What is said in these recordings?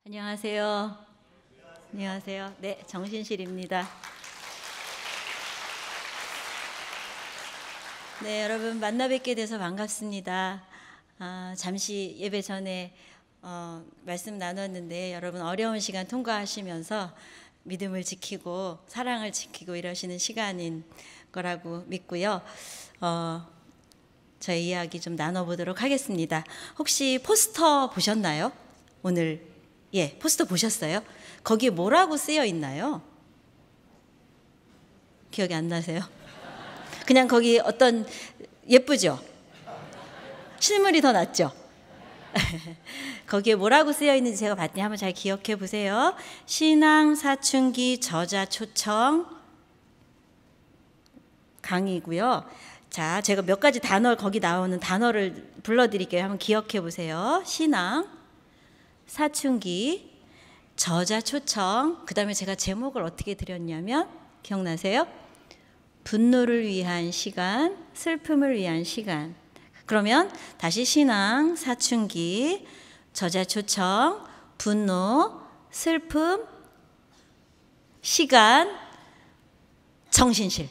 안녕하세요. 안녕하세요. 네, 정신실입니다. 네, 여러분 만나 뵙게 돼서 반갑습니다. 잠시 예배 전에 말씀 나눴는데 여러분 어려운 시간 통과하시면서 믿음을 지키고 사랑을 지키고 이러시는 시간인 거라고 믿고요. 저희 이야기 좀 나눠보도록 하겠습니다. 혹시 포스터 보셨나요? 오늘 포스터 보셨어요? 거기에 뭐라고 쓰여 있나요? 기억이 안 나세요? 그냥 거기 어떤 예쁘죠? 실물이 더 낫죠? 거기에 뭐라고 쓰여 있는지 제가 봤더니 한번 잘 기억해 보세요. 신앙 사춘기 저자 초청 강의고요. 자, 제가 몇 가지 단어 거기 나오는 단어를 불러드릴게요. 한번 기억해 보세요. 신앙 사춘기 저자 초청. 그 다음에 제가 제목을 어떻게 드렸냐면 기억나세요? 분노를 위한 시간, 슬픔을 위한 시간. 그러면 다시 신앙 사춘기 저자 초청 분노 슬픔 시간 정신실.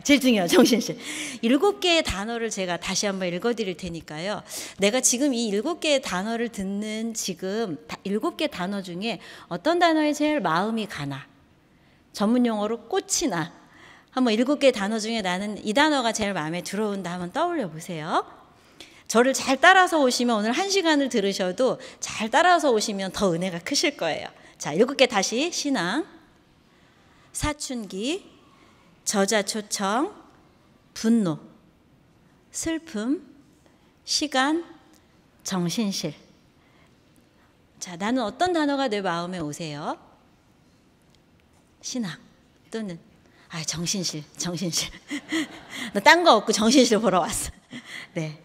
제일 중요해요. 정신실. 7개의 단어를 제가 다시 한번 읽어드릴 테니까요. 내가 지금 이 7개의 단어를 듣는 지금 7개 단어 중에 어떤 단어에 제일 마음이 가나, 전문 용어로 꽂히나, 한번 7개의 단어 중에 나는 이 단어가 제일 마음에 들어온다 한번 떠올려 보세요. 저를 잘 따라서 오시면 오늘 1시간을 들으셔도 잘 따라서 오시면 더 은혜가 크실 거예요. 자, 7개 다시. 신앙 사춘기 저자 초청, 분노, 슬픔, 시간, 정신실. 자, 나는 어떤 단어가 내 마음에 오세요? 신앙 또는 정신실. 나 딴 거 없고 정신실 보러 왔어. 네.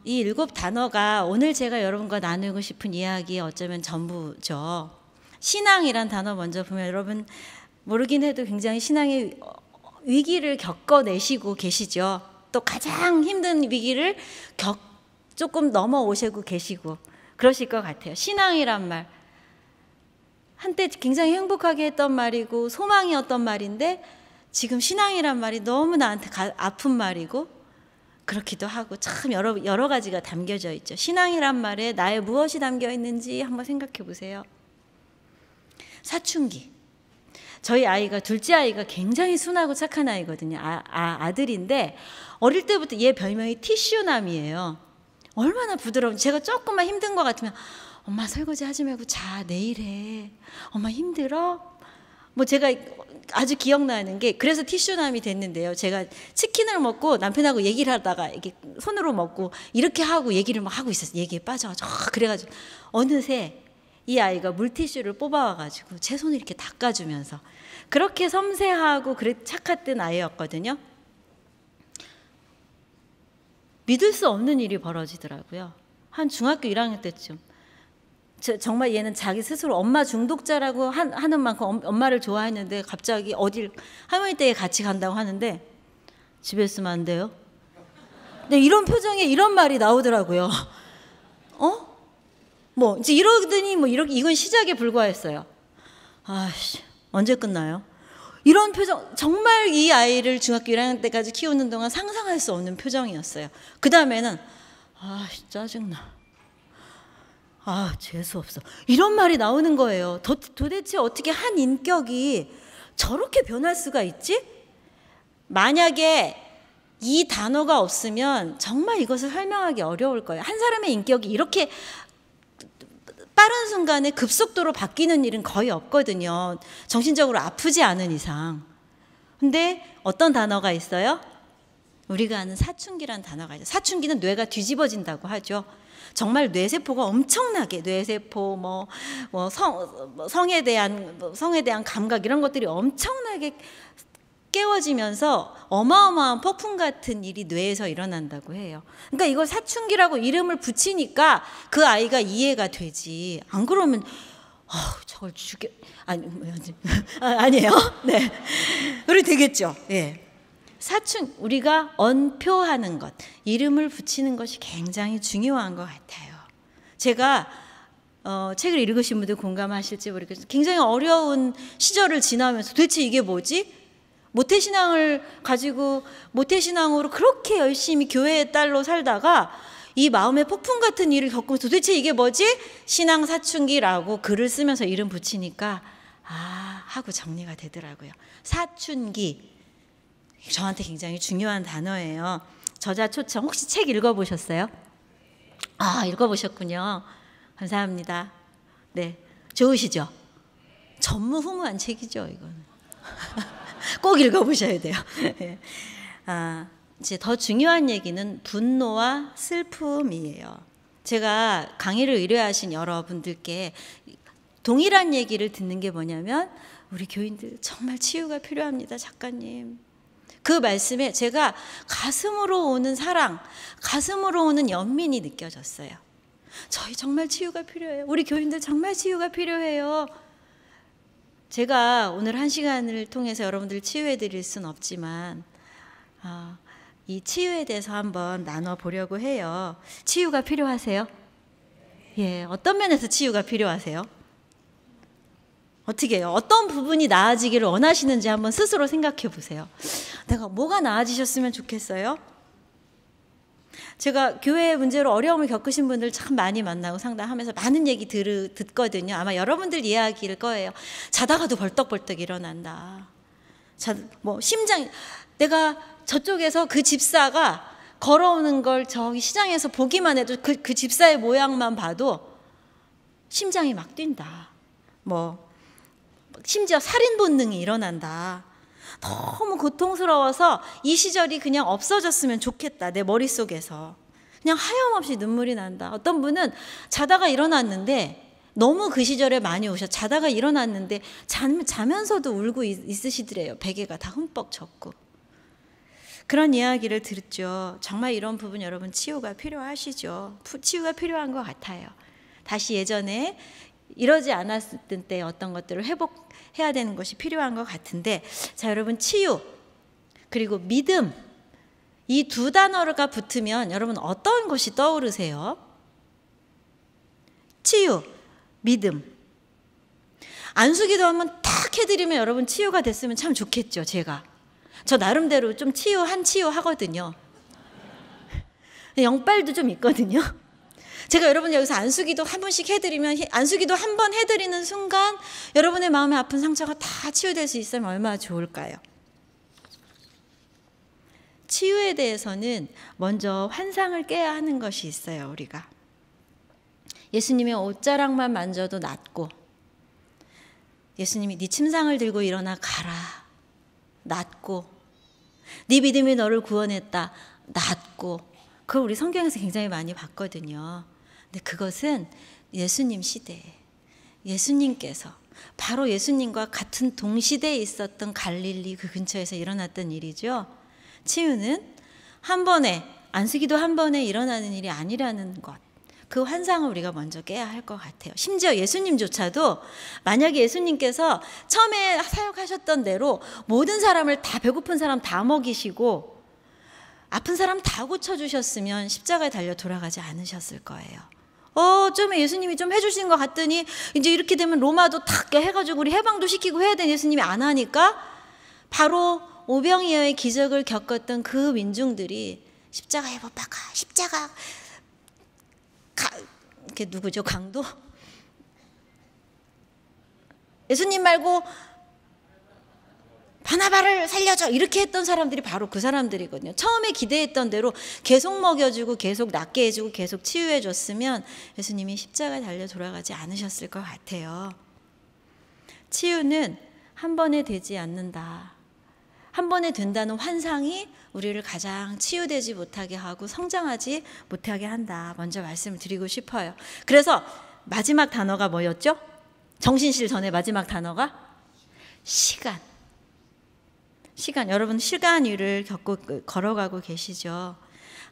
이 7 단어가 오늘 제가 여러분과 나누고 싶은 이야기의 어쩌면 전부죠. 신앙이란 단어 먼저 보면 여러분 모르긴 해도 굉장히 신앙의 위기를 겪어내시고 계시죠. 또 가장 힘든 위기를 조금 넘어오시고 계시고 그러실 것 같아요. 신앙이란 말 한때 굉장히 행복하게 했던 말이고 소망이었던 말인데 지금 신앙이란 말이 너무 나한테 아픈 말이고 그렇기도 하고 참 여러 가지가 담겨져 있죠. 신앙이란 말에 나의 무엇이 담겨 있는지 한번 생각해 보세요. 사춘기. 저희 아이가 둘째 아이가 굉장히 순하고 착한 아이거든요. 아들인데 어릴 때부터 얘 별명이 티슈남이에요. 얼마나 부드러운. 제가 조금만 힘든 것 같으면 엄마 설거지 하지 말고 자 내일 해. 엄마 힘들어? 뭐 제가 아주 기억나는 게 그래서 티슈남이 됐는데요. 제가 치킨을 먹고 남편하고 얘기를 하다가 이렇게 손으로 먹고 이렇게 하고 얘기를 막 하고 있었어요. 얘기에 빠져가지고 그래가지고 어느새 이 아이가 물티슈를 뽑아와가지고 제 손을 이렇게 닦아주면서 그렇게 섬세하고 착했던 아이였거든요. 믿을 수 없는 일이 벌어지더라고요. 한 중학교 1학년 때쯤 정말 얘는 자기 스스로 엄마 중독자라고 하는 만큼 엄마를 좋아했는데 갑자기 어딜 할머니 댁에 같이 간다고 하는데 집에 있으면 안 돼요? 근데 이런 표정에 이런 말이 나오더라고요. 뭐 이제 이러더니 이건 시작에 불과했어요. 언제 끝나요? 이런 표정, 정말 이 아이를 중학교 1학년 때까지 키우는 동안 상상할 수 없는 표정이었어요. 그 다음에는 짜증나. 재수없어. 이런 말이 나오는 거예요. 도대체 어떻게 한 인격이 저렇게 변할 수가 있지? 만약에 이 단어가 없으면 정말 이것을 설명하기 어려울 거예요. 한 사람의 인격이 이렇게 빠른 순간에 급속도로 바뀌는 일은 거의 없거든요. 정신적으로 아프지 않은 이상. 근데 어떤 단어가 있어요? 우리가 아는 사춘기란 단어가 있어요. 사춘기는 뇌가 뒤집어진다고 하죠. 정말 뇌세포가 엄청나게 뇌세포 성에 대한 감각 이런 것들이 엄청나게 깨워지면서 어마어마한 폭풍 같은 일이 뇌에서 일어난다고 해요. 그러니까 이걸 사춘기라고 이름을 붙이니까 그 아이가 이해가 되지. 안 그러면 저걸 아니에요. 네, 그래 되겠죠. 예. 우리가 언표하는 것, 이름을 붙이는 것이 굉장히 중요한 것 같아요. 제가 책을 읽으신 분들 공감하실지 모르겠어요. 굉장히 어려운 시절을 지나면서 도대체 이게 뭐지? 모태신앙을 가지고 모태신앙으로 그렇게 열심히 교회의 딸로 살다가 이 마음의 폭풍 같은 일을 겪으면서 도대체 이게 뭐지? 신앙 사춘기라고 글을 쓰면서 이름 붙이니까 하고 정리가 되더라고요. 사춘기. 저한테 굉장히 중요한 단어예요. 저자 초청. 혹시 책 읽어보셨어요? 읽어보셨군요. 감사합니다. 네, 좋으시죠? 전무후무한 책이죠, 이거는. 꼭 읽어보셔야 돼요. 이제 더 중요한 얘기는 분노와 슬픔이에요. 제가 강의를 의뢰하신 여러분들께 동일한 얘기를 듣는 게 뭐냐면 우리 교인들 정말 치유가 필요합니다, 작가님. 그 말씀에 제가 가슴으로 오는 사랑, 가슴으로 오는 연민이 느껴졌어요. 저희 정말 치유가 필요해요. 우리 교인들 정말 치유가 필요해요. 제가 오늘 한 시간을 통해서 여러분들 치유해 드릴 수는 없지만 이 치유에 대해서 한번 나눠보려고 해요. 치유가 필요하세요? 예, 어떤 면에서 치유가 필요하세요? 어떻게 해요? 어떤 부분이 나아지기를 원하시는지 한번 스스로 생각해 보세요. 내가 뭐가 나아지셨으면 좋겠어요? 제가 교회 문제로 어려움을 겪으신 분들 참 많이 만나고 상담하면서 많은 얘기 듣거든요. 아마 여러분들 이야기일 거예요. 자다가도 벌떡벌떡 일어난다. 심장이, 내가 저쪽에서 그 집사가 걸어오는 걸 저기 시장에서 보기만 해도 그 집사의 모양만 봐도 심장이 막 뛴다. 심지어 살인 본능이 일어난다. 너무 고통스러워서 이 시절이 그냥 없어졌으면 좋겠다. 내 머릿속에서. 그냥 하염없이 눈물이 난다. 어떤 분은 자다가 일어났는데 너무 그 시절에 많이 오셔. 자다가 일어났는데 자면서도 울고 있으시더래요. 베개가 다 흠뻑 젖고. 그런 이야기를 들었죠. 정말 이런 부분 여러분 치유가 필요하시죠. 치유가 필요한 것 같아요. 다시 예전에 이러지 않았을 때 어떤 것들을 회복해야 되는 것이 필요한 것 같은데, 자, 여러분, 치유 그리고 믿음, 이 두 단어가 붙으면 여러분 어떤 것이 떠오르세요? 치유, 믿음. 안수기도 한번 탁 해드리면 여러분 치유가 됐으면 참 좋겠죠. 저 나름대로 좀 치유 하거든요. 영빨도 좀 있거든요. 제가 여러분 여기서 안수기도 한 번씩 해드리면, 안수기도 한 번 해드리는 순간 여러분의 마음의 아픈 상처가 다 치유될 수 있으면 얼마나 좋을까요? 치유에 대해서는 먼저 환상을 깨야 하는 것이 있어요. 우리가 예수님의 옷자락만 만져도 낫고, 예수님이 네 침상을 들고 일어나 가라, 낫고, 네 믿음이 너를 구원했다, 낫고. 그걸 우리 성경에서 굉장히 많이 봤거든요. 근데 그것은 예수님 시대에 예수님께서 바로 예수님과 같은 동시대에 있었던 갈릴리 그 근처에서 일어났던 일이죠. 치유는 한 번에, 안수기도 한 번에 일어나는 일이 아니라는 것, 그 환상을 우리가 먼저 깨야 할 것 같아요. 심지어 예수님조차도 만약에 예수님께서 처음에 사역하셨던 대로 모든 사람을 다, 배고픈 사람 다 먹이시고 아픈 사람 다 고쳐주셨으면 십자가에 달려 돌아가지 않으셨을 거예요. 좀 예수님이 좀 해주신 것 같더니 이제 이렇게 되면 로마도 탁 해가지고 우리 해방도 시키고 해야 되는 예수님이 안 하니까 바로 오병이어의 기적을 겪었던 그 민중들이 십자가에 못 박아, 십자가 이게 누구죠? 강도? 예수님 말고 바나바를 살려줘, 이렇게 했던 사람들이 바로 그 사람들이거든요. 처음에 기대했던 대로 계속 먹여주고 계속 낫게 해주고 계속 치유해줬으면 예수님이 십자가에 달려 돌아가지 않으셨을 것 같아요. 치유는 한 번에 되지 않는다. 한 번에 된다는 환상이 우리를 가장 치유되지 못하게 하고 성장하지 못하게 한다. 먼저 말씀을 드리고 싶어요. 그래서 마지막 단어가 뭐였죠? 정신실 전에 마지막 단어가 시간. 여러분 시간 위를 걸어가고 계시죠.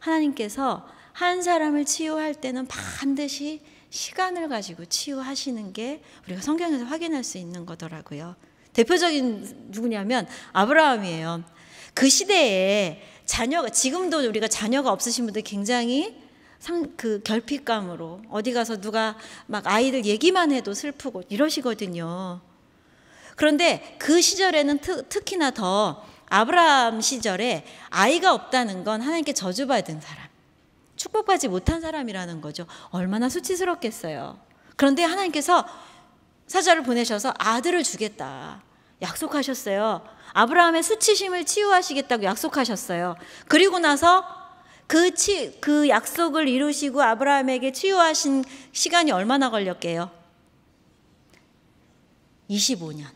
하나님께서 한 사람을 치유할 때는 반드시 시간을 가지고 치유하시는 게 우리가 성경에서 확인할 수 있는 거더라고요. 대표적인 누구냐면 아브라함이에요. 그 시대에 자녀가, 지금도 우리가 자녀가 없으신 분들 굉장히 그 결핍감으로 어디 가서 누가 막 아이들 얘기만 해도 슬프고 이러시거든요. 그런데 그 시절에는 특히나 더 아브라함 시절에 아이가 없다는 건 하나님께 저주받은 사람, 축복받지 못한 사람이라는 거죠. 얼마나 수치스럽겠어요. 그런데 하나님께서 사자를 보내셔서 아들을 주겠다 약속하셨어요. 아브라함의 수치심을 치유하시겠다고 약속하셨어요. 그리고 나서 그 약속을 이루시고 아브라함에게 치유하신 시간이 얼마나 걸렸게요? 25년.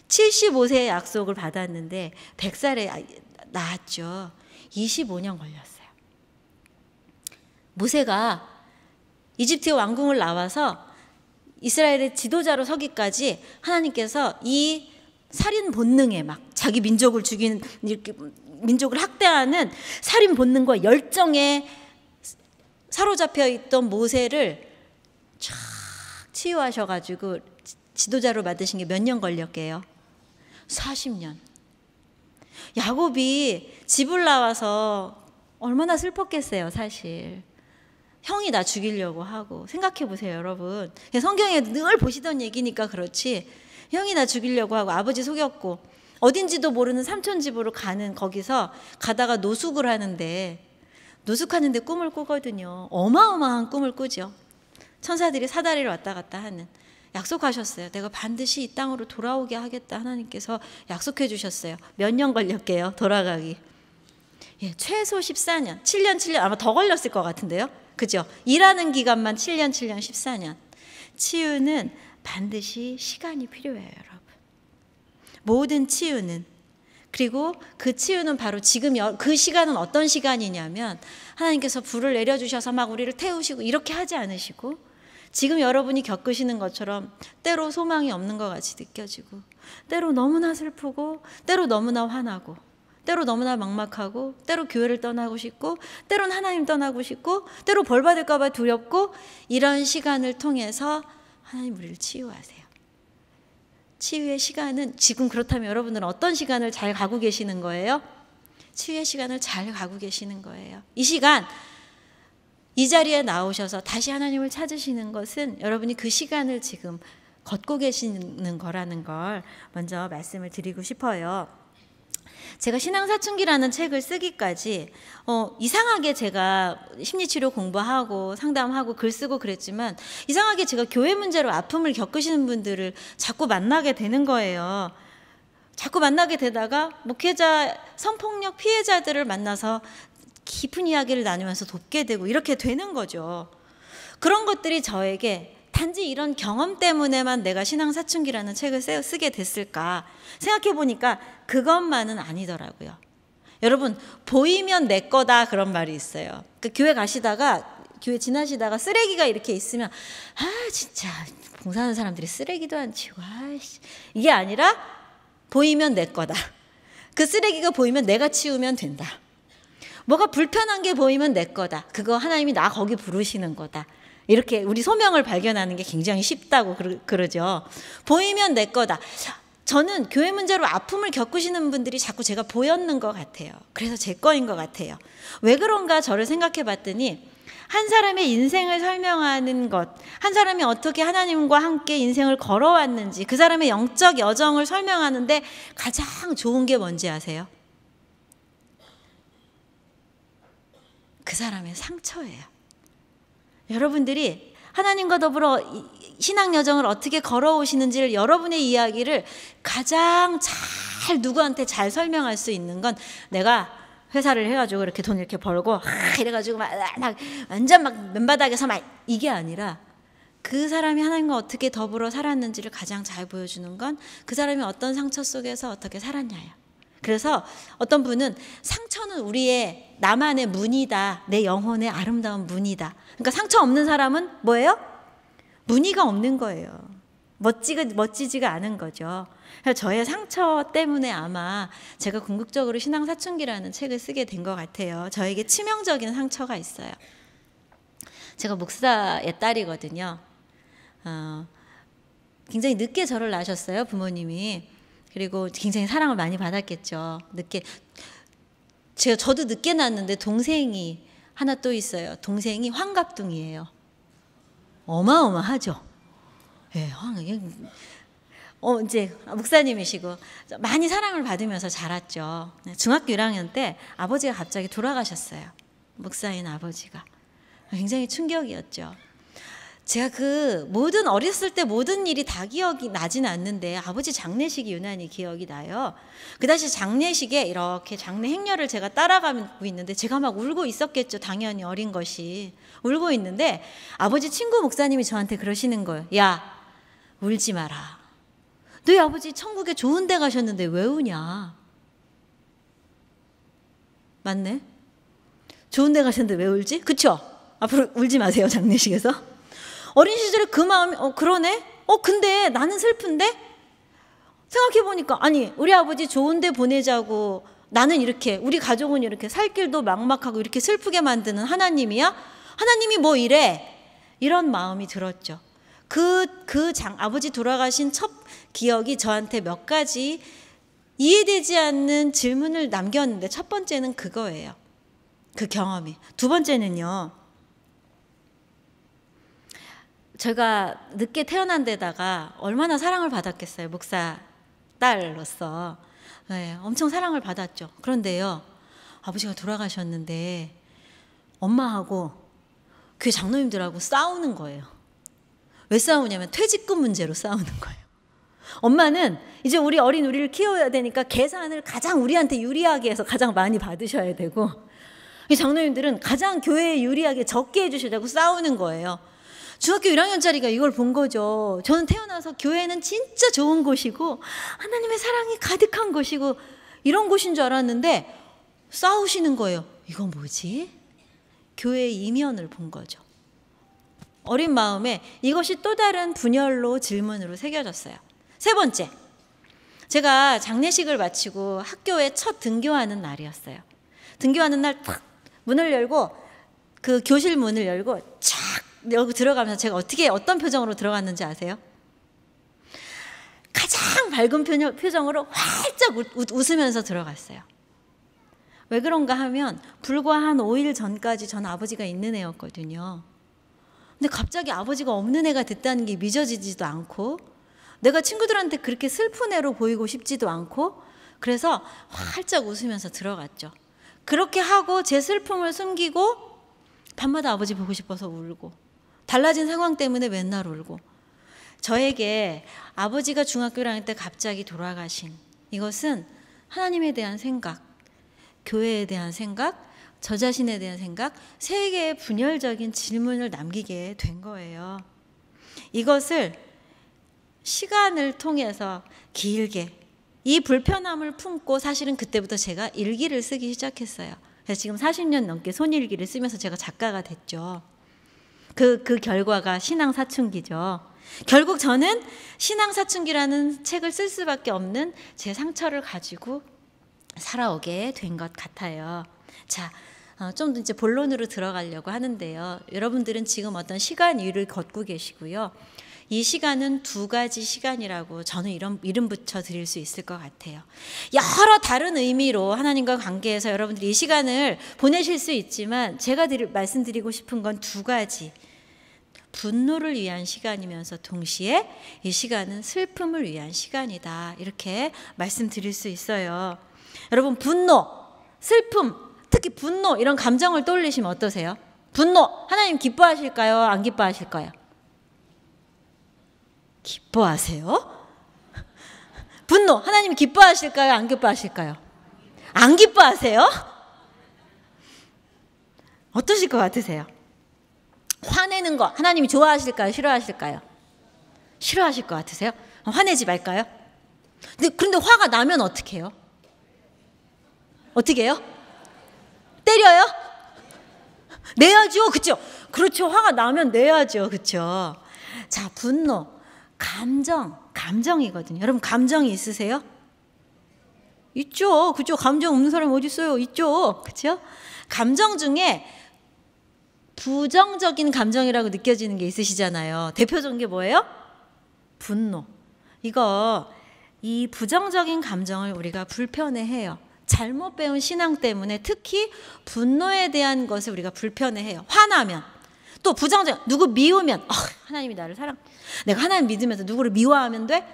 75세의 약속을 받았는데 100살에 낳았죠. 25년 걸렸어요. 모세가 이집트 왕궁을 나와서 이스라엘의 지도자로 서기까지 하나님께서 이 살인 본능에 막 자기 민족을 죽이는, 이렇게 민족을 학대하는 살인 본능과 열정에 사로잡혀 있던 모세를 쫙 치유하셔가지고 지도자로 만드신 게 몇 년 걸렸게요? 40년. 야곱이 집을 나와서 얼마나 슬펐겠어요, 사실. 형이 나 죽이려고 하고. 생각해 보세요, 여러분. 성경에 늘 보시던 얘기니까 그렇지. 형이 나 죽이려고 하고 아버지 속였고 어딘지도 모르는 삼촌 집으로 가는, 거기서 가다가 노숙을 하는데, 노숙하는데 꿈을 꾸거든요. 어마어마한 꿈을 꾸죠. 천사들이 사다리를 왔다 갔다 하는. 약속하셨어요. 내가 반드시 이 땅으로 돌아오게 하겠다. 하나님께서 약속해 주셨어요. 몇 년 걸렸게요, 돌아가기? 최소 14년, 7년 아마 더 걸렸을 것 같은데요. 그죠? 일하는 기간만 7년 14년. 치유는 반드시 시간이 필요해요, 여러분. 모든 치유는. 그리고 그 치유는 바로 지금 그 시간은 어떤 시간이냐면 하나님께서 불을 내려주셔서 막 우리를 태우시고 이렇게 하지 않으시고, 지금 여러분이 겪으시는 것처럼 때로 소망이 없는 것 같이 느껴지고, 때로 너무나 슬프고, 때로 너무나 화나고, 때로 너무나 막막하고, 때로 교회를 떠나고 싶고, 때로는 하나님 떠나고 싶고, 때로 벌 받을까 봐 두렵고, 이런 시간을 통해서 하나님 우리를 치유하세요. 치유의 시간은, 지금 그렇다면 여러분들은 어떤 시간을 잘 가고 계시는 거예요? 치유의 시간을 잘 가고 계시는 거예요. 이 시간, 이 자리에 나오셔서 다시 하나님을 찾으시는 것은 여러분이 그 시간을 지금 걷고 계시는 거라는 걸 먼저 말씀을 드리고 싶어요. 제가 신앙사춘기라는 책을 쓰기까지 이상하게 제가 심리치료 공부하고 상담하고 글 쓰고 그랬지만, 이상하게 제가 교회 문제로 아픔을 겪으시는 분들을 자꾸 만나게 되는 거예요. 자꾸 만나게 되다가 목회자, 성폭력 피해자들을 만나서 깊은 이야기를 나누면서 돕게 되고 이렇게 되는 거죠. 그런 것들이 저에게 단지 이런 경험 때문에만 내가 신앙사춘기라는 책을 쓰게 됐을까 생각해 보니까 그것만은 아니더라고요. 여러분, 보이면 내 거다 그런 말이 있어요. 교회 지나시다가 쓰레기가 이렇게 있으면 진짜 봉사하는 사람들이 쓰레기도 안 치우고 이게 아니라 보이면 내 거다. 그 쓰레기가 보이면 내가 치우면 된다. 뭐가 불편한 게 보이면 내 거다. 그거 하나님이 나 거기 부르시는 거다. 이렇게 우리 소명을 발견하는 게 굉장히 쉽다고 그러죠. 보이면 내 거다. 저는 교회 문제로 아픔을 겪으시는 분들이 자꾸 제가 보였는 것 같아요. 그래서 제 거인 것 같아요. 왜 그런가 저를 생각해 봤더니, 한 사람의 인생을 설명하는 것, 한 사람이 어떻게 하나님과 함께 인생을 걸어왔는지, 그 사람의 영적 여정을 설명하는데 가장 좋은 게 뭔지 아세요? 그 사람의 상처예요. 여러분들이 하나님과 더불어 신앙 여정을 어떻게 걸어오시는지를, 여러분의 이야기를 가장 잘 누구한테 잘 설명할 수 있는 건, 내가 회사를 해가지고 이렇게 돈 이렇게 벌고 이래가지고 막 완전 막 맨바닥에서 막, 이게 아니라 그 사람이 하나님과 어떻게 더불어 살았는지를 가장 잘 보여주는 건 그 사람이 어떤 상처 속에서 어떻게 살았냐예요. 그래서 어떤 분은 상처는 우리의 나만의 문이다. 내 영혼의 아름다운 문이다. 그러니까 상처 없는 사람은 뭐예요? 무늬가 없는 거예요. 멋지지가 않은 거죠. 그래서 저의 상처 때문에 아마 제가 궁극적으로 신앙사춘기라는 책을 쓰게 된 것 같아요. 저에게 치명적인 상처가 있어요. 제가 목사의 딸이거든요. 굉장히 늦게 저를 낳으셨어요, 부모님이. 그리고 굉장히 사랑을 많이 받았겠죠. 저도 늦게 낳았는데 동생이 하나 또 있어요. 동생이 환갑둥이에요. 어마어마하죠. 예, 이제 목사님이시고 많이 사랑을 받으면서 자랐죠. 중학교 1학년 때 아버지가 갑자기 돌아가셨어요. 목사인 아버지가. 굉장히 충격이었죠. 제가 어렸을 때 모든 일이 다 기억이 나진 않는데 아버지 장례식이 유난히 기억이 나요. 그 당시 장례식에 이렇게 장례 행렬을 제가 따라가고 있는데 제가 막 울고 있었겠죠. 당연히 어린 것이. 울고 있는데 아버지 친구 목사님이 저한테 그러시는 거예요. 야, 울지 마라. 너희 아버지 천국에 좋은 데 가셨는데 왜 우냐? 맞네. 좋은 데 가셨는데 왜 울지? 그쵸? 앞으로 울지 마세요. 장례식에서. 어린 시절에 그 마음이 그러네? 근데 나는 슬픈데? 생각해보니까 아니 우리 아버지 좋은 데 보내자고 나는 이렇게 우리 가족은 이렇게 살 길도 막막하고 이렇게 슬프게 만드는 하나님이 뭐 이래? 이런 마음이 들었죠. 아버지 돌아가신 첫 기억이 저한테 몇 가지 이해되지 않는 질문을 남겼는데 첫 번째는 그거예요. 그 경험이. 두 번째는요. 제가 늦게 태어난 데다가 얼마나 사랑을 받았겠어요. 목사 딸로서. 네, 엄청 사랑을 받았죠. 그런데요. 아버지가 돌아가셨는데 엄마하고 교회 장로님들하고 싸우는 거예요. 왜 싸우냐면 퇴직금 문제로 싸우는 거예요. 엄마는 이제 우리를 키워야 되니까 계산을 가장 우리한테 유리하게 해서 가장 많이 받으셔야 되고 이 장로님들은 가장 교회에 유리하게 적게 해주시려고 싸우는 거예요. 중학교 1학년짜리가 이걸 본 거죠. 저는 태어나서 교회는 진짜 좋은 곳이고 하나님의 사랑이 가득한 곳이고 이런 곳인 줄 알았는데 싸우시는 거예요. 이건 뭐지? 교회의 이면을 본 거죠. 어린 마음에 이것이 또 다른 분열로 질문으로 새겨졌어요. 세 번째, 제가 장례식을 마치고 학교에 첫 등교하는 날이었어요. 등교하는 날 탁 문을 열고 그 교실 문을 열고 쫙 여기 들어가면서 제가 어떤 표정으로 들어갔는지 아세요? 가장 밝은 표정으로 활짝 웃으면서 들어갔어요. 왜 그런가 하면 불과 한 5일 전까지 전 아버지가 있는 애였거든요. 근데 갑자기 아버지가 없는 애가 됐다는 게 믿어지지도 않고 내가 친구들한테 그렇게 슬픈 애로 보이고 싶지도 않고 그래서 활짝 웃으면서 들어갔죠. 그렇게 하고 제 슬픔을 숨기고 밤마다 아버지 보고 싶어서 울고 달라진 상황 때문에 맨날 울고 저에게 아버지가 중학교 1학년 때 갑자기 돌아가신 이것은 하나님에 대한 생각, 교회에 대한 생각, 저 자신에 대한 생각, 세 개의 분열적인 질문을 남기게 된 거예요. 이것을 시간을 통해서 길게 이 불편함을 품고 사실은 그때부터 제가 일기를 쓰기 시작했어요. 그래서 지금 40년 넘게 손일기를 쓰면서 제가 작가가 됐죠. 그 결과가 신앙사춘기죠. 결국 저는 신앙사춘기라는 책을 쓸 수밖에 없는 제 상처를 가지고 살아오게 된 것 같아요. 자, 좀 더 이제 본론으로 들어가려고 하는데요. 여러분들은 지금 어떤 시간 위를 걷고 계시고요. 이 시간은 두 가지 시간이라고 저는 이런 이름 붙여 드릴 수 있을 것 같아요. 여러 다른 의미로 하나님과 관계에서 여러분들이 이 시간을 보내실 수 있지만 제가 말씀드리고 싶은 건 두 가지. 분노를 위한 시간이면서 동시에 이 시간은 슬픔을 위한 시간이다. 이렇게 말씀드릴 수 있어요. 여러분 분노, 슬픔, 특히 분노 이런 감정을 떠올리시면 어떠세요? 분노, 하나님 기뻐하실까요? 안 기뻐하실까요? 기뻐하세요? 분노, 하나님 기뻐하실까요? 안 기뻐하실까요? 안 기뻐하세요? 어떠실 것 같으세요? 화내는 거 하나님이 좋아하실까요? 싫어하실까요? 싫어하실 것 같으세요? 화내지 말까요? 그런데 화가 나면 어떻게 해요? 어떻게 해요? 때려요? 내야죠. 그렇죠? 그렇죠. 화가 나면 내야죠. 그렇죠? 자, 분노, 감정이거든요. 여러분 감정이 있으세요? 있죠. 그죠? 감정 없는 사람 어디 있어요? 있죠. 그렇죠? 감정 중에 부정적인 감정이라고 느껴지는 게 있으시잖아요. 대표적인 게 뭐예요? 분노. 이 부정적인 감정을 우리가 불편해해요. 잘못 배운 신앙 때문에 특히 분노에 대한 것을 우리가 불편해해요. 화나면, 또 부정적, 누구 미우면 하나님이 나를 내가 하나님 믿으면서 누구를 미워하면 돼?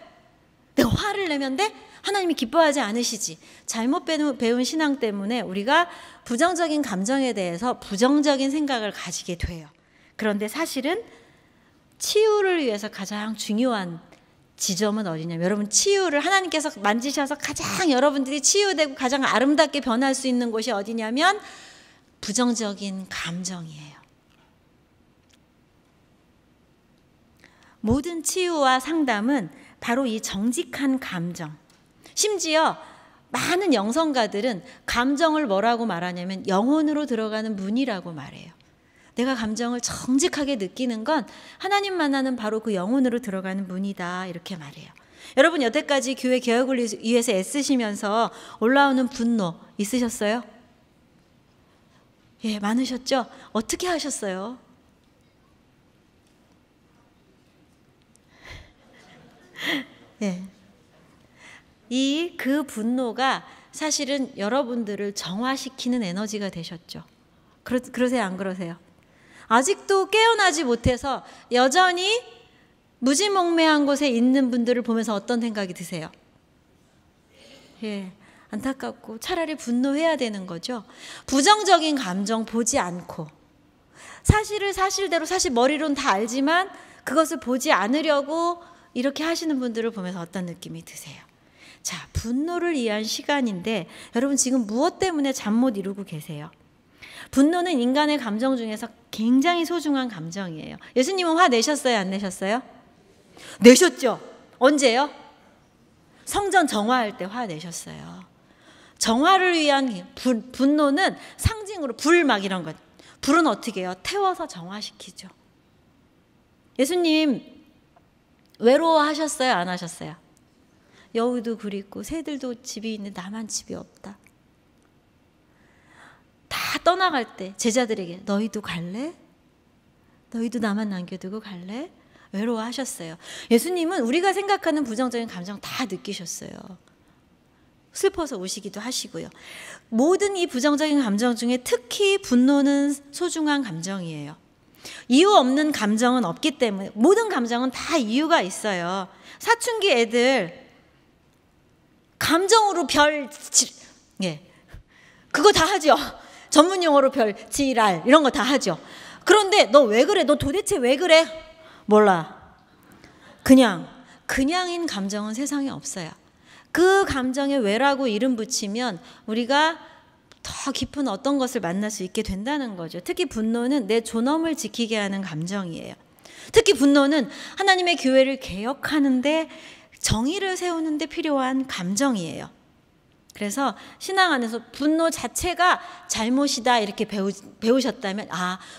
내가 화를 내면 돼? 하나님이 기뻐하지 않으시지. 잘못 배운 신앙 때문에 우리가 부정적인 감정에 대해서 부정적인 생각을 가지게 돼요. 그런데 사실은 치유를 위해서 가장 중요한 지점은 어디냐면, 여러분 치유를 하나님께서 만지셔서 가장 여러분들이 치유되고 가장 아름답게 변할 수 있는 곳이 어디냐면 부정적인 감정이에요. 모든 치유와 상담은 바로 이 정직한 감정, 심지어 많은 영성가들은 감정을 뭐라고 말하냐면 영혼으로 들어가는 문이라고 말해요. 내가 감정을 정직하게 느끼는 건 하나님 만나는 바로 그 영혼으로 들어가는 문이다, 이렇게 말해요. 여러분 여태까지 교회 개혁을 위해서 애쓰시면서 올라오는 분노 있으셨어요? 예, 많으셨죠? 어떻게 하셨어요? 예. 그 분노가 사실은 여러분들을 정화시키는 에너지가 되셨죠. 그러세요, 안 그러세요? 아직도 깨어나지 못해서 여전히 무지몽매한 곳에 있는 분들을 보면서 어떤 생각이 드세요? 예, 안타깝고 차라리 분노해야 되는 거죠. 부정적인 감정 보지 않고, 사실을 사실대로, 사실 머리로는 다 알지만 그것을 보지 않으려고 이렇게 하시는 분들을 보면서 어떤 느낌이 드세요? 자, 분노를 위한 시간인데 여러분 지금 무엇 때문에 잠 못 이루고 계세요? 분노는 인간의 감정 중에서 굉장히 소중한 감정이에요. 예수님은 화 내셨어요, 안 내셨어요? 내셨죠? 언제요? 성전 정화할 때 화 내셨어요. 정화를 위한 분노는 상징으로 불 막 이런 것. 불은 어떻게 해요? 태워서 정화시키죠. 예수님 외로워하셨어요, 안 하셨어요? 여우도 그립고 새들도 집이 있는데 나만 집이 없다. 다 떠나갈 때 제자들에게 너희도 갈래? 너희도 나만 남겨두고 갈래? 외로워하셨어요. 예수님은 우리가 생각하는 부정적인 감정 다 느끼셨어요. 슬퍼서 우시기도 하시고요. 모든 이 부정적인 감정 중에 특히 분노는 소중한 감정이에요. 이유 없는 감정은 없기 때문에, 모든 감정은 다 이유가 있어요. 사춘기 애들 감정으로 그거 다 하죠. 전문 용어로 지랄 이런 거 다 하죠. 그런데 너 왜 그래? 너 도대체 왜 그래? 몰라. 그냥인 감정은 세상에 없어요. 그 감정에 왜라고 이름 붙이면 우리가 더 깊은 어떤 것을 만날 수 있게 된다는 거죠. 특히 분노는 내 존엄을 지키게 하는 감정이에요. 특히 분노는 하나님의 교회를 개혁하는데, 정의를 세우는데 필요한 감정이에요. 그래서 신앙 안에서 분노 자체가 잘못이다 이렇게 배우셨다면,